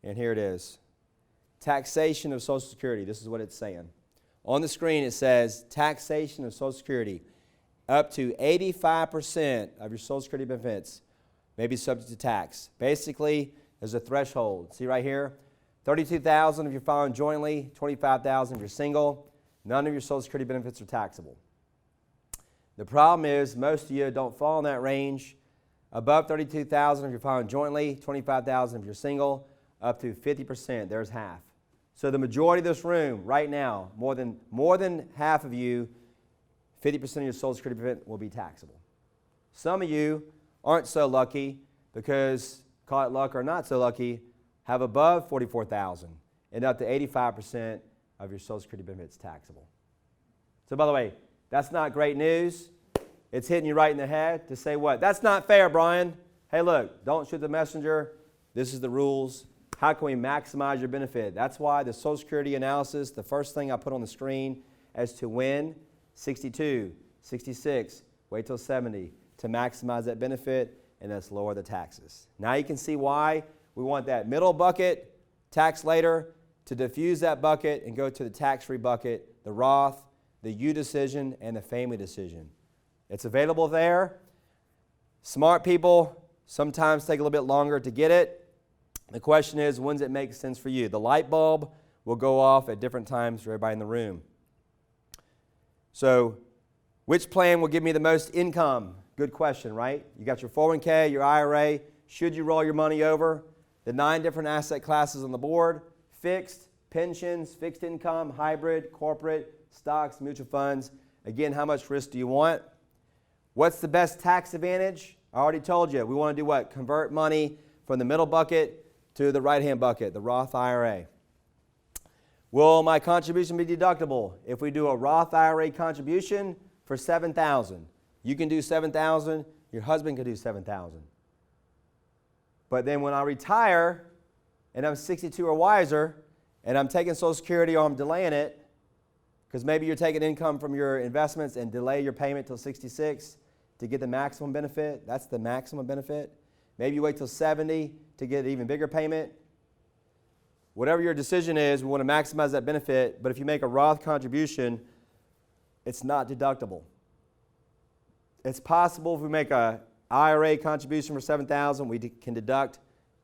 and here it is. Taxation of Social Security. This is what it's saying. On the screen it says taxation of Social Security. Up to 85% of your Social Security benefits may be subject to tax. Basically, there's a threshold. See right here? $32,000 if you're filing jointly, $25,000 if you're single. None of your Social Security benefits are taxable. The problem is most of you don't fall in that range. Above $32,000 if you're filing jointly, $25,000 if you're single, up to 50%, there's half. So the majority of this room right now, more than half of you, 50% of your Social Security benefit will be taxable. Some of you aren't so lucky because, call it luck or not so lucky, have above $44,000 and up to 85% of your Social Security benefits taxable. So by the way, that's not great news. It's hitting you right in the head to say what? That's not fair, Brian. Hey, look, don't shoot the messenger. This is the rules. How can we maximize your benefit? That's why the Social Security analysis, the first thing I put on the screen as to when 62, 66, wait till 70 to maximize that benefit, and that's lower the taxes. Now you can see why we want that middle bucket, tax later, to diffuse that bucket and go to the tax-free bucket, the Roth, the U decision, and the family decision. It's available there. Smart people sometimes take a little bit longer to get it. The question is, when does it make sense for you? The light bulb will go off at different times for everybody in the room. So, which plan will give me the most income? Good question, right? You got your 401k, your IRA. Should you roll your money over? The 9 different asset classes on the board: fixed, pensions, fixed income, hybrid, corporate, stocks, mutual funds. Again, how much risk do you want? What's the best tax advantage? I already told you. We want to do what? Convert money from the middle bucket to the right-hand bucket, the Roth IRA. Will my contribution be deductible? If we do a Roth IRA contribution for $7,000, you can do $7,000, your husband can do $7,000. But then when I retire and I'm 62 or wiser and I'm taking Social Security or I'm delaying it, because maybe you're taking income from your investments and delay your payment till 66 to get the maximum benefit. That's the maximum benefit. Maybe you wait till 70 to get an even bigger payment. Whatever your decision is, we want to maximize that benefit, but if you make a Roth contribution, it's not deductible. It's possible if we make a IRA contribution for $7,000, we can deduct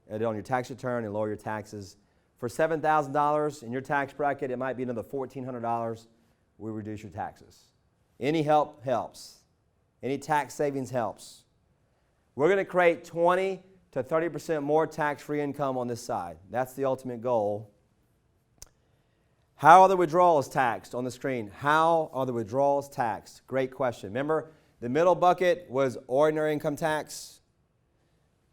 it on your tax return and lower your taxes. For $7,000 in your tax bracket, it might be another $1,400. We reduce your taxes. Any help helps. Any tax savings helps. We're going to create 20 to 30% more tax-free income on this side. That's the ultimate goal. How are the withdrawals taxed on the screen? How are the withdrawals taxed? Great question. Remember, the middle bucket was ordinary income tax.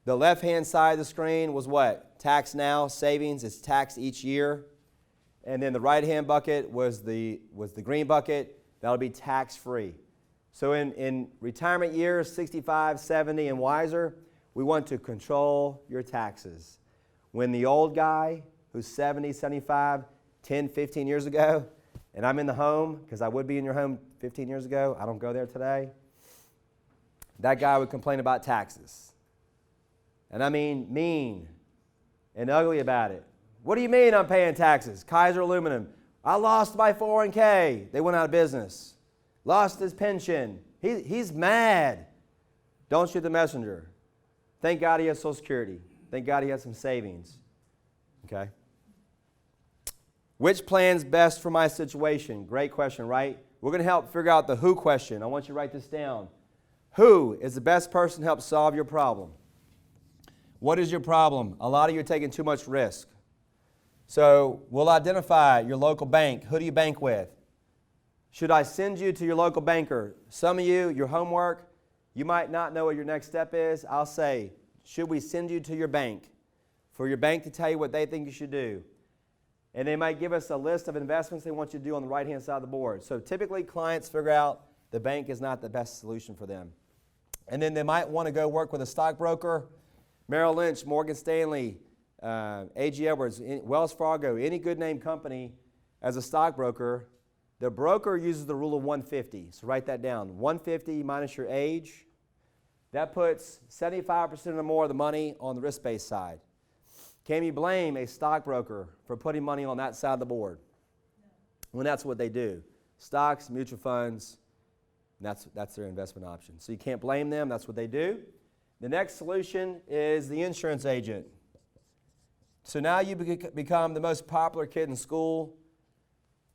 The left-hand side of the screen was what? Tax now, savings. It's taxed each year. And then the right-hand bucket was the green bucket. That'll be tax-free. So in retirement years, 65, 70, and wiser, we want to control your taxes. when the old guy who's 70, 75, 10, 15 years ago, and I'm in the home, because I would be in your home 15 years ago, I don't go there today, that guy would complain about taxes. And I mean mean and ugly about it. What do you mean I'm paying taxes? Kaiser Aluminum, I lost my 401k. They went out of business. Lost his pension. He's mad. Don't shoot the messenger. Thank God he has Social Security. Thank God he has some savings. Okay? Which plan's best for my situation? Great question, right? We're going to help figure out the who question. I want you to write this down. Who is the best person to help solve your problem? What is your problem? A lot of you are taking too much risk. So we'll identify your local bank. Who do you bank with? Should I send you to your local banker? Some of you, your homework, you might not know what your next step is. I'll say, should we send you to your bank for your bank to tell you what they think you should do? And they might give us a list of investments they want you to do on the right-hand side of the board. So typically clients figure out the bank is not the best solution for them. And then they might want to go work with a stockbroker, Merrill Lynch, Morgan Stanley, A.G. Edwards, Wells Fargo, any good name company as a stockbroker. The broker uses the rule of 150. So write that down. 150 minus your age. That puts 75% or more of the money on the risk-based side. Can you blame a stockbroker for putting money on that side of the board? No. When that's what they do. Stocks, mutual funds, and that's their investment option. So you can't blame them. That's what they do. The next solution is the insurance agent. So now you become the most popular kid in school.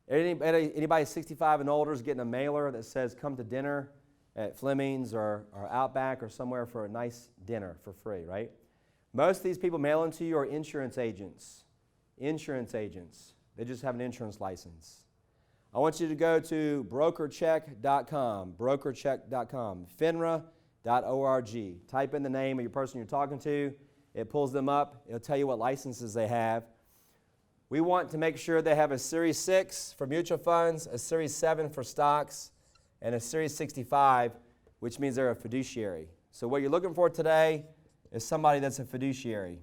Anybody 65 and older is getting a mailer that says come to dinner at Fleming's or Outback or somewhere for a nice dinner for free, right? Most of these people mailing to you are insurance agents. Insurance agents. They just have an insurance license. I want you to go to brokercheck.com, brokercheck.com, finra.org. Type in the name of your person you're talking to. It pulls them up. It'll tell you what licenses they have. We want to make sure they have a Series 6 for mutual funds, a Series 7 for stocks, and a Series 65, which means they're a fiduciary. So what you're looking for today is somebody that's a fiduciary.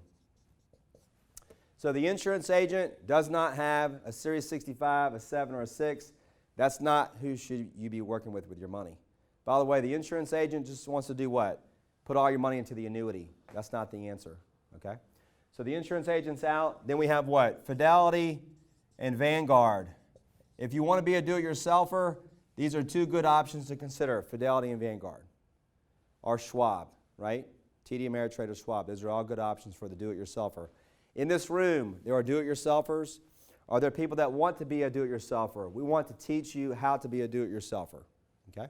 So the insurance agent does not have a Series 65, a 7, or a 6. That's not who should you be working with your money. By the way, the insurance agent just wants to do what? Put all your money into the annuity. That's not the answer, okay? So the insurance agent's out. Then we have what? Fidelity and Vanguard. If you want to be a do-it-yourselfer, these are two good options to consider, Fidelity and Vanguard. Or Schwab, right? TD Ameritrade or Schwab. Those are all good options for the do-it-yourselfer. In this room, there are do-it-yourselfers. Are there people that want to be a do-it-yourselfer? We want to teach you how to be a do-it-yourselfer, okay?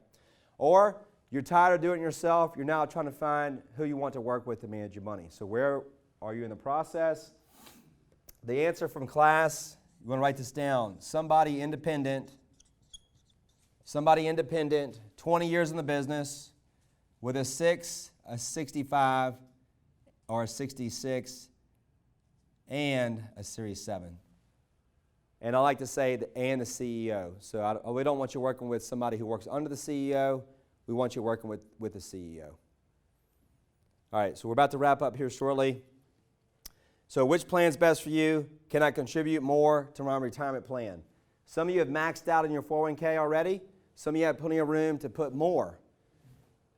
Or you're tired of doing it yourself. You're now trying to find who you want to work with to manage your money. So where are you in the process? The answer from class, you want to write this down. Somebody independent, 20 years in the business, with a 6, a 65, or a 66, and a Series 7. And I like to say the CEO. So we don't want you working with somebody who works under the CEO. We want you working with the CEO. All right, so we're about to wrap up here shortly. So which plan's best for you? Can I contribute more to my retirement plan? Some of you have maxed out in your 401k already. Some of you have plenty of room to put more.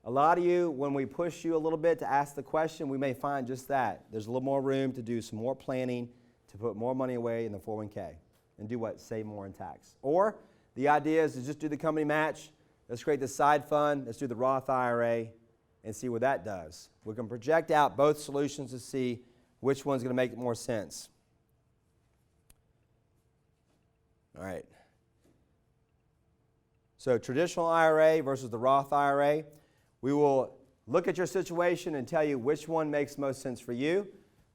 A lot of you, when we push you a little bit to ask the question, we may find just that. There's a little more room to do some more planning, to put more money away in the 401k. And do what? Save more in tax. Or the idea is to just do the company match. Let's create the side fund. Let's do the Roth IRA and see what that does. We can project out both solutions to see which one's going to make more sense. All right. So traditional IRA versus the Roth IRA. We will look at your situation and tell you which one makes most sense for you.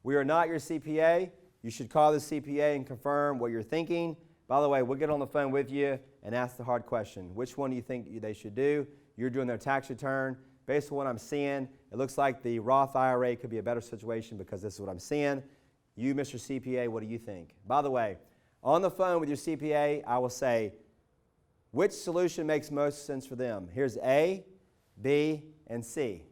We are not your CPA. You should call the CPA and confirm what you're thinking. By the way, we'll get on the phone with you and ask the hard question. Which one do you think they should do? You're doing their tax return. Based on what I'm seeing, it looks like the Roth IRA could be a better situation because this is what I'm seeing. You, Mr. CPA, what do you think? By the way, on the phone with your CPA, I will say, which solution makes most sense for them? Here's A, B, and C.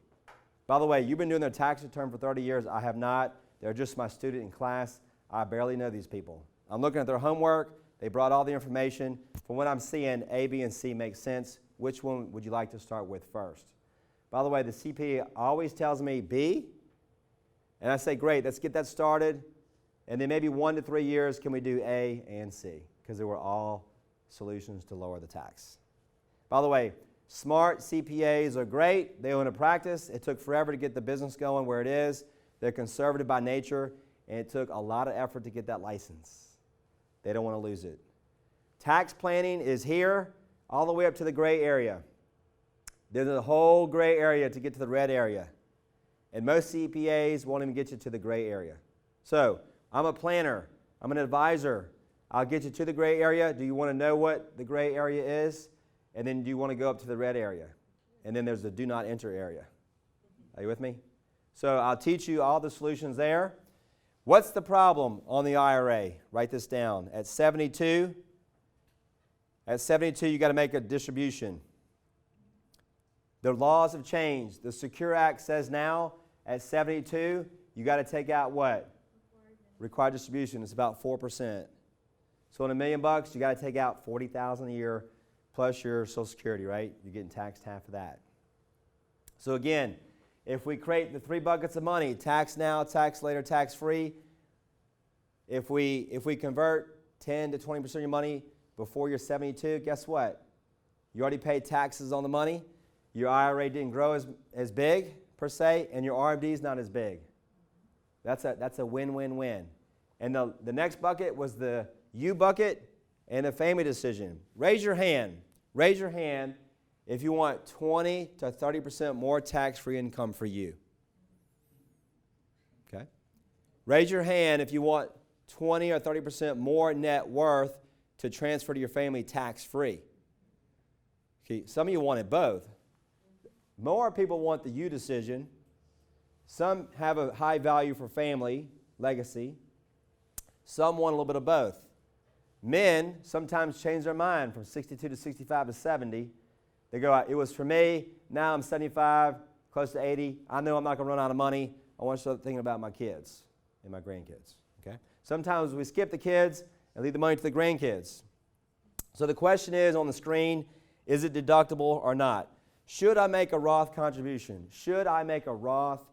By the way, you've been doing their tax return for 30 years. I have not. They're just my student in class. I barely know these people. I'm looking at their homework. They brought all the information. From what I'm seeing, A, B, and C make sense. Which one would you like to start with first? By the way, the CPA always tells me B, and I say, great, let's get that started. And then maybe 1 to 3 years, can we do A and C? Because they were all solutions to lower the tax. By the way, smart CPAs are great. They own a practice. It took forever to get the business going where it is. They're conservative by nature, and it took a lot of effort to get that license. They don't want to lose it. Tax planning is here all the way up to the gray area. There's a whole gray area to get to the red area. And most CPAs won't even get you to the gray area. So, I'm a planner. I'm an advisor. I'll get you to the gray area. Do you want to know what the gray area is? And then do you want to go up to the red area? And then there's the do not enter area. Are you with me? So I'll teach you all the solutions there. What's the problem on the IRA? Write this down. At 72, you got to make a distribution. The laws have changed. The Secure Act says now at 72, you got to take out what? Required distribution. It's about 4%. So in $1 million, you got to take out $40,000 a year plus your Social Security, right? You're getting taxed half of that. So again, if we create the 3 buckets of money, tax now, tax later, tax free, if we convert 10 to 20% of your money before you're 72, guess what? You already paid taxes on the money. Your IRA didn't grow as big, per se, and your RMD is not as big. That's a win-win-win. And the next bucket was the U bucket and the family decision. Raise your hand. Raise your hand if you want 20 to 30% more tax-free income for you. Okay? Raise your hand if you want 20 or 30% more net worth to transfer to your family tax-free. Okay, some of you wanted both. More people want the U decision. Some have a high value for family, legacy. Some want a little bit of both. Men sometimes change their mind from 62 to 65 to 70. They go, it was for me, now I'm 75, close to 80. I know I'm not going to run out of money. I want to start thinking about my kids and my grandkids. Okay? Sometimes we skip the kids and leave the money to the grandkids. So the question is on the screen, is it deductible or not? Should I make a Roth contribution? Should I make a Roth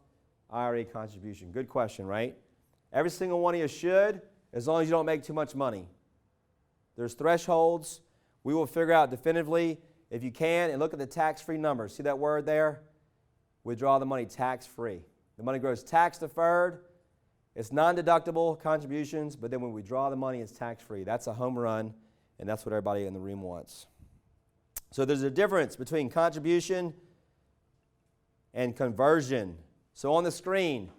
IRA contribution? Good question, right? Every single one of you should, as long as you don't make too much money. There's thresholds. We will figure out definitively if you can, and look at the tax-free numbers. See that word there? Withdraw the money tax-free. The money grows tax-deferred. It's non-deductible contributions, but then when we draw the money, it's tax-free. That's a home run, and that's what everybody in the room wants. So there's a difference between contribution and conversion. So on the screen,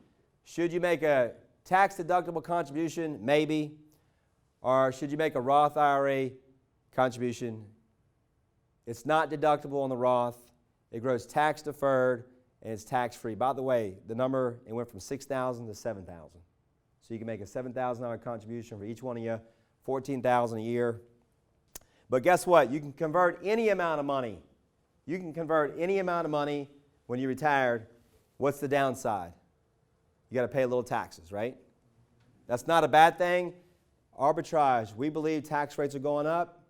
should you make a tax-deductible contribution? Maybe. Or should you make a Roth IRA contribution? It's not deductible on the Roth. It grows tax-deferred, and it's tax-free. By the way, the number, it went from $6,000 to $7,000. So you can make a $7,000 contribution for each one of you, $14,000 a year. But guess what? You can convert any amount of money. You can convert any amount of money when you're retired. What's the downside? You got to pay a little taxes, right? That's not a bad thing. Arbitrage. We believe tax rates are going up.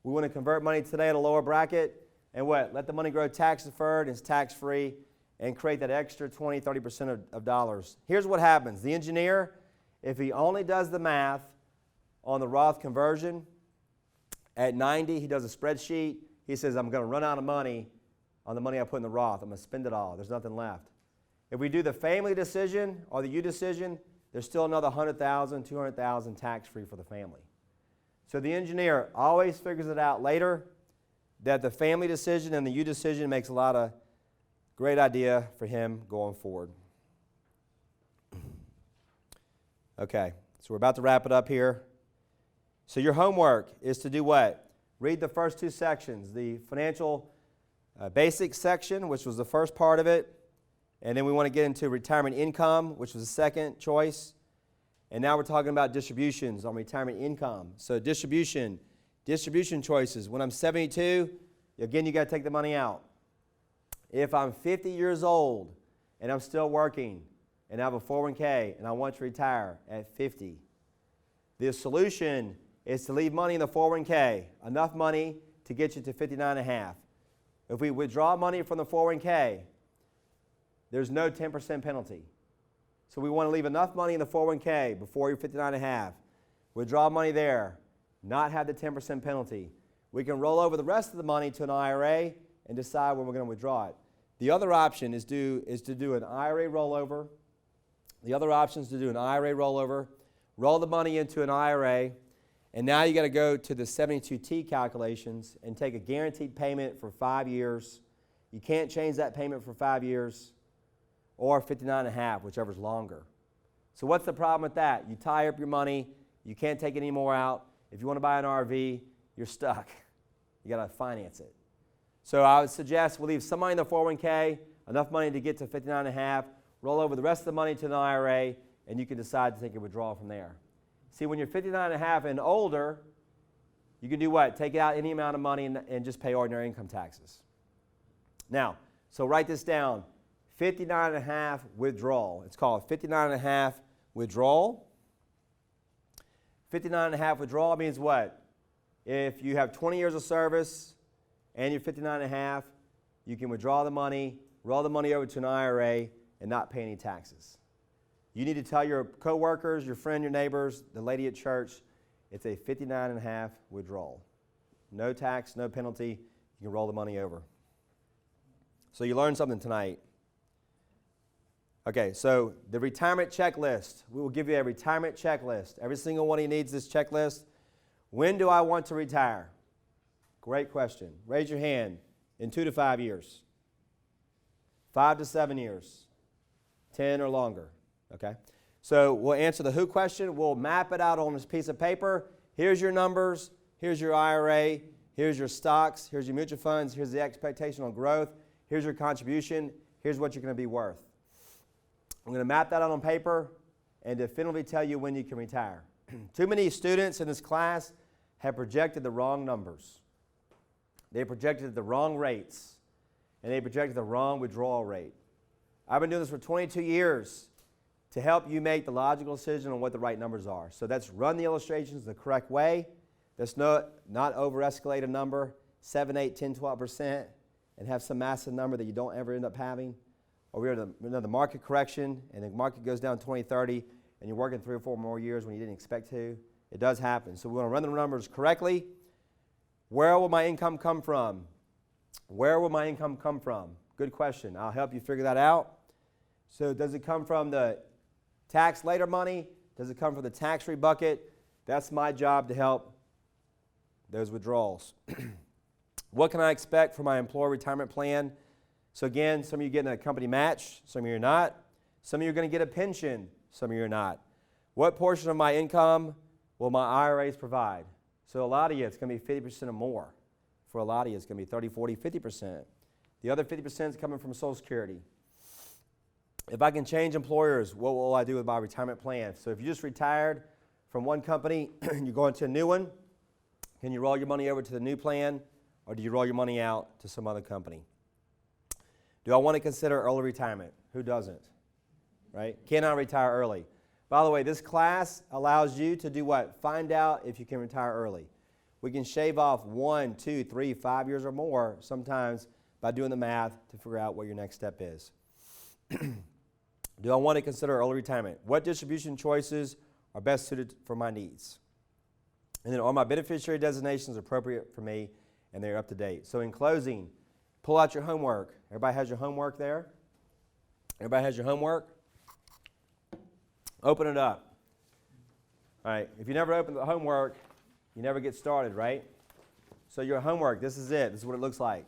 We want to convert money today at a lower bracket. And what? Let the money grow tax-deferred, it's tax-free, and create that extra 20, 30% of dollars. Here's what happens. The engineer, if he only does the math on the Roth conversion, at 90, he does a spreadsheet. He says, I'm going to run out of money on the money I put in the Roth. I'm going to spend it all. There's nothing left. If we do the family decision or the U decision, there's still another $100,000, $200,000 tax-free for the family. So the engineer always figures it out later that the family decision and the U decision makes a lot of great idea for him going forward. Okay, so we're about to wrap it up here. So your homework is to do what? Read the first 2 sections, the financial basics section, which was the first part of it, and then we want to get into retirement income, which was the second choice, and now we're talking about distributions on retirement income. So distribution choices. When I'm 72, again, you got to take the money out. If I'm 50 years old and I'm still working and I have a 401k and I want to retire at 50. The solution is to leave money in the 401k, enough money to get you to 59 and a half. If we withdraw money from the 401k, there's no 10% penalty. So we want to leave enough money in the 401k before you're 59 and a half. Withdraw money there, not have the 10% penalty. We can roll over the rest of the money to an IRA and decide when we're going to withdraw it. The other option is to do an IRA rollover. The other option is to do an IRA rollover, roll the money into an IRA, and now you got to go to the 72T calculations and take a guaranteed payment for 5 years. You can't change that payment for 5 years, or 59 and a half, whichever's longer. So what's the problem with that? You tie up your money, you can't take any more out. If you want to buy an RV, you're stuck. You got to finance it. So I would suggest we'll leave some money in the 401k, enough money to get to 59 and a half, roll over the rest of the money to an IRA, and you can decide to take a withdrawal from there. See, when you're 59 and a half and older, you can do what? Take out any amount of money and just pay ordinary income taxes. Now, so write this down. 59 and a half withdrawal. It's called 59 and a half withdrawal. 59 and a half withdrawal means what? If you have 20 years of service and you're 59 and a half, you can withdraw the money, roll the money over to an IRA, and not pay any taxes. You need to tell your coworkers, your friend, your neighbors, the lady at church, it's a 59 and a half withdrawal. No tax, no penalty. You can roll the money over. So you learned something tonight. Okay, so the retirement checklist. We will give you a retirement checklist. Every single one of you needs this checklist. When do I want to retire? Great question. Raise your hand. In 2 to 5 years. 5 to 7 years. 10 or longer. Okay? So we'll answer the who question. We'll map it out on this piece of paper. Here's your numbers. Here's your IRA. Here's your stocks. Here's your mutual funds. Here's the expectation on growth. Here's your contribution. Here's what you're going to be worth. I'm going to map that out on paper and definitively tell you when you can retire. Too many students in this class have projected the wrong numbers. They projected the wrong rates, and they projected the wrong withdrawal rate. I've been doing this for 22 years to help you make the logical decision on what the right numbers are. So that's run the illustrations the correct way. That's not over-escalate a number, 7, 8, 10, 12%, and have some massive number that you don't ever end up having. Or we're in another market correction, and the market goes down 20, 30, and you're working 3 or 4 more years when you didn't expect to. It does happen. So we want to run the numbers correctly. Where will my income come from? Where will my income come from? Good question. I'll help you figure that out. So does it come from the tax later money? Does it come from the tax-free bucket? That's my job to help those withdrawals. What can I expect from my employer retirement plan? So again, some of you are getting a company match, some of you are not. Some of you are going to get a pension, some of you are not. What portion of my income will my IRAs provide? So a lot of you, it's going to be 50% or more. For a lot of you, it's going to be 30, 40, 50%. The other 50% is coming from Social Security. If I can change employers, what will I do with my retirement plan? So if you just retired from one company and you're going to a new one, can you roll your money over to the new plan, or do you roll your money out to some other company? Do I want to consider early retirement? Who doesn't? Right? Can I retire early? By the way, this class allows you to do what? Find out if you can retire early. We can shave off 1, 2, 3, 5 years or more sometimes by doing the math to figure out what your next step is. Do I want to consider early retirement? What distribution choices are best suited for my needs? And then are my beneficiary designations appropriate for me and they're up to date? So in closing, pull out your homework. Everybody has your homework there? Everybody has your homework? Open it up. All right, if you never open the homework, you never get started, right? So your homework, this is it. This is what it looks like.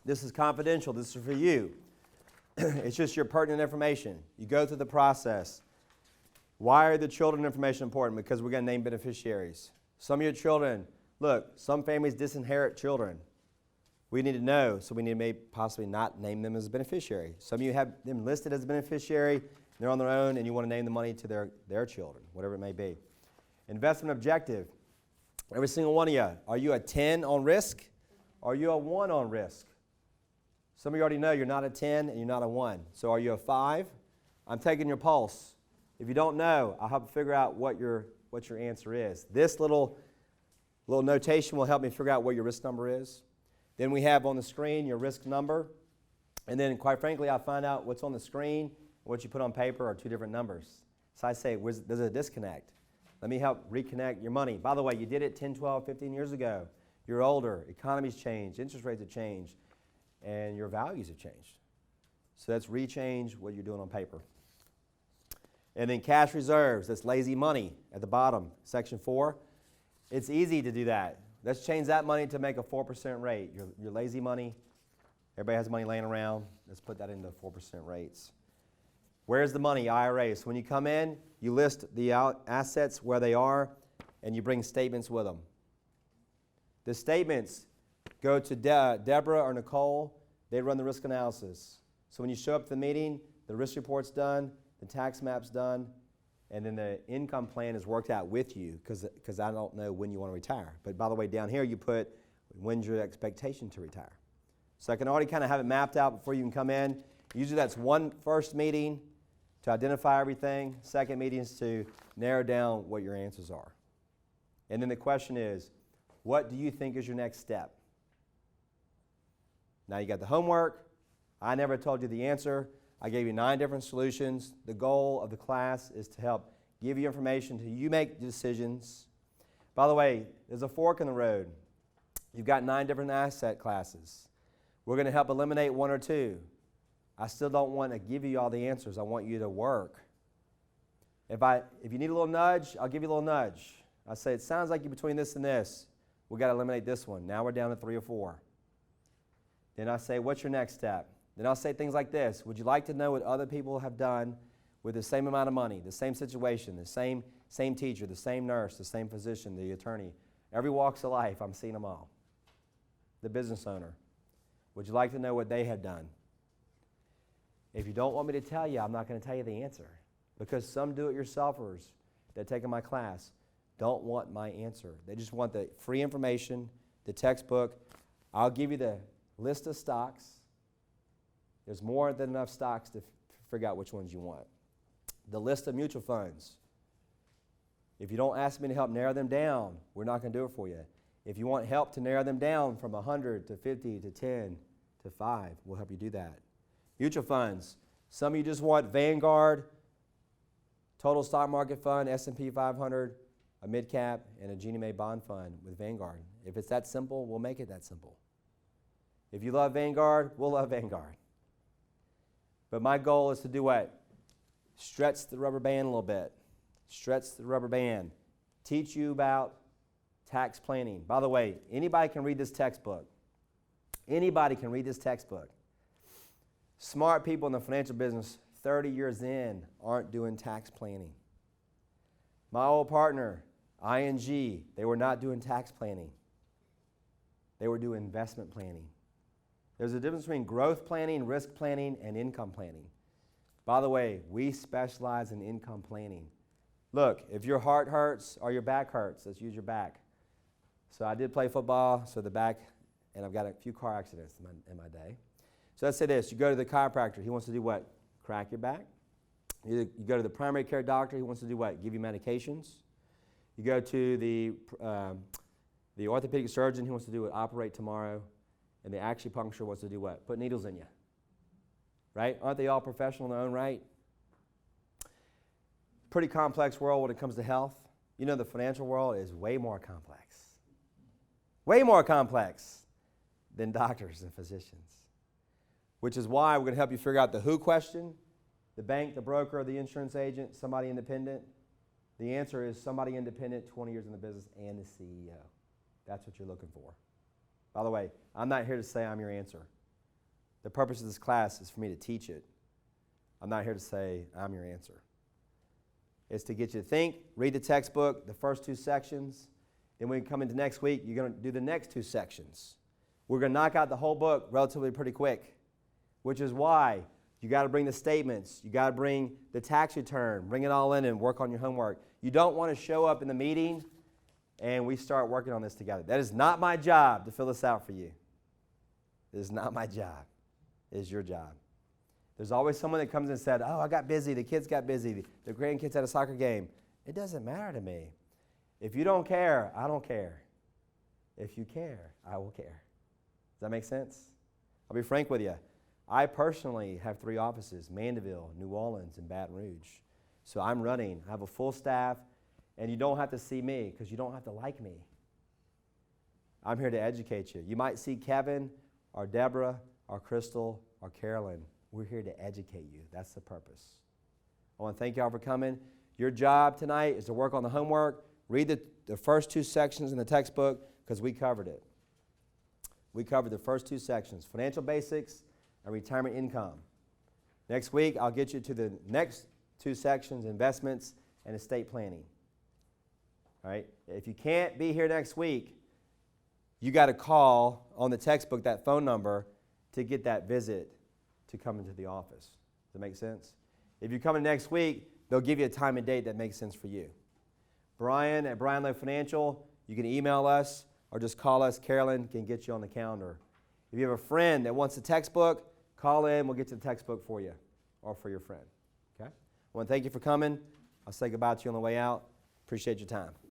This is confidential. This is for you. It's just your pertinent information. You go through the process. Why are the children information important? Because we're going to name beneficiaries. Some of your children, look, some families disinherit children. We need to know, so we need to maybe possibly not name them as a beneficiary. Some of you have them listed as a beneficiary, they're on their own, and you want to name the money to their children, whatever it may be. Investment objective. Every single one of you, are you a 10 on risk? Or are you a 1 on risk? Some of you already know you're not a 10 and you're not a 1. So are you a 5 I'm taking your pulse. If you don't know, I'll help you figure out what your answer is. This little notation will help me figure out what your risk number is. Then we have on the screen your risk number. And then, quite frankly, I'll find out what's on the screen and what you put on paper are two different numbers. So I say, there's a disconnect. Let me help reconnect your money. By the way, you did it 10, 12, 15 years ago. You're older. Economy's changed. Interest rates have changed. And your values have changed. So let's rechange what you're doing on paper. And then cash reserves. That's lazy money at the bottom, section 4. It's easy to do that. Let's change that money to make a 4% rate. Your lazy money, everybody has money laying around. Let's put that into 4% rates. Where's the money? IRA. So when you come in, you list the assets where they are, and you bring statements with them. The statements go to Deborah or Nicole. They run the risk analysis. So when you show up to the meeting, the risk report's done, the tax map's done, and then the income plan is worked out with you because I don't know when you want to retire. But by the way, down here you put when's your expectation to retire. So I can already kind of have it mapped out before you can come in. Usually that's one first meeting to identify everything. Second meeting is to narrow down what your answers are. And then the question is, what do you think is your next step? Now you got the homework. I never told you the answer. I gave you 9 different solutions. The goal of the class is to help give you information till you make decisions. By the way, there's a fork in the road. You've got 9 different asset classes. We're going to help eliminate 1 or 2. I still don't want to give you all the answers. I want you to work. If you need a little nudge, I'll give you a little nudge. I say, it sounds like you're between this and this. We've got to eliminate this one. Now we're down to 3 or 4. Then I say, what's your next step? Then I'll say things like this. Would you like to know what other people have done with the same amount of money, the same situation, the same teacher, the same nurse, the same physician, the attorney? Every walks of life, I'm seeing them all. The business owner. Would you like to know what they have done? If you don't want me to tell you, I'm not going to tell you the answer. Because some do-it-yourselfers that take in my class don't want my answer. They just want the free information, the textbook. I'll give you the list of stocks. There's more than enough stocks to figure out which ones you want. The list of mutual funds. If you don't ask me to help narrow them down, we're not going to do it for you. If you want help to narrow them down from 100 to 50 to 10 to 5, we'll help you do that. Mutual funds. Some of you just want Vanguard, total stock market fund, S&P 500, a mid-cap, and a Ginnie Mae bond fund with Vanguard. If it's that simple, we'll make it that simple. If you love Vanguard, we'll love Vanguard. But my goal is to do what? Stretch the rubber band a little bit. Stretch the rubber band. Teach you about tax planning. By the way, anybody can read this textbook. Anybody can read this textbook. Smart people in the financial business 30 years in aren't doing tax planning. My old partner, ING, they were not doing tax planning. They were doing investment planning. There's a difference between growth planning, risk planning, and income planning. By the way, we specialize in income planning. Look, if your heart hurts or your back hurts, let's use your back. So I did play football, so the back, and I've got a few car accidents in my day. So let's say this, you go to the chiropractor, he wants to do what? Crack your back. You go to the primary care doctor, he wants to do what? Give you medications. You go to the orthopedic surgeon, he wants to do what? Operate tomorrow. And the acupuncture wants to do what? Put needles in you. Right? Aren't they all professional in their own right? Pretty complex world when it comes to health. You know, the financial world is way more complex. Way more complex than doctors and physicians. Which is why we're going to help you figure out the who question, the bank, the broker, the insurance agent, somebody independent. The answer is somebody independent, 20 years in the business, and the CEO. That's what you're looking for. By the way, I'm not here to say I'm your answer. The purpose of this class is for me to teach it. I'm not here to say I'm your answer. It's to get you to think, read the textbook, the first 2 sections. Then when we come into next week, you're going to do the next 2 sections. We're going to knock out the whole book relatively pretty quick, which is why you got to bring the statements. You got to bring the tax return. Bring it all in and work on your homework. You don't want to show up in the meeting and we start working on this together. That is not my job to fill this out for you. It is not my job. It is your job. There's always someone that comes and said, oh, I got busy, the kids got busy, the grandkids had a soccer game. It doesn't matter to me. If you don't care, I don't care. If you care, I will care. Does that make sense? I'll be frank with you. I personally have 3 offices, Mandeville, New Orleans, and Baton Rouge. So I'm running. I have a full staff, and you don't have to see me because you don't have to like me. I'm here to educate you. You might see Kevin or Deborah or Crystal or Carolyn. We're here to educate you. That's the purpose. I want to thank y'all for coming. Your job tonight is to work on the homework. Read the first 2 sections in the textbook because we covered it. We covered the first 2 sections, financial basics and retirement income. Next week, I'll get you to the next 2 sections, investments and estate planning. All right? If you can't be here next week, you got to call on the textbook, that phone number, to get that visit to come into the office. Does that make sense? If you come in next week, they'll give you a time and date that makes sense for you. Brian at Brian Lowe Financial, you can email us or just call us. Carolyn can get you on the calendar. If you have a friend that wants a textbook, call in. We'll get you the textbook for you or for your friend. Okay? I want to thank you for coming. I'll say goodbye to you on the way out. Appreciate your time.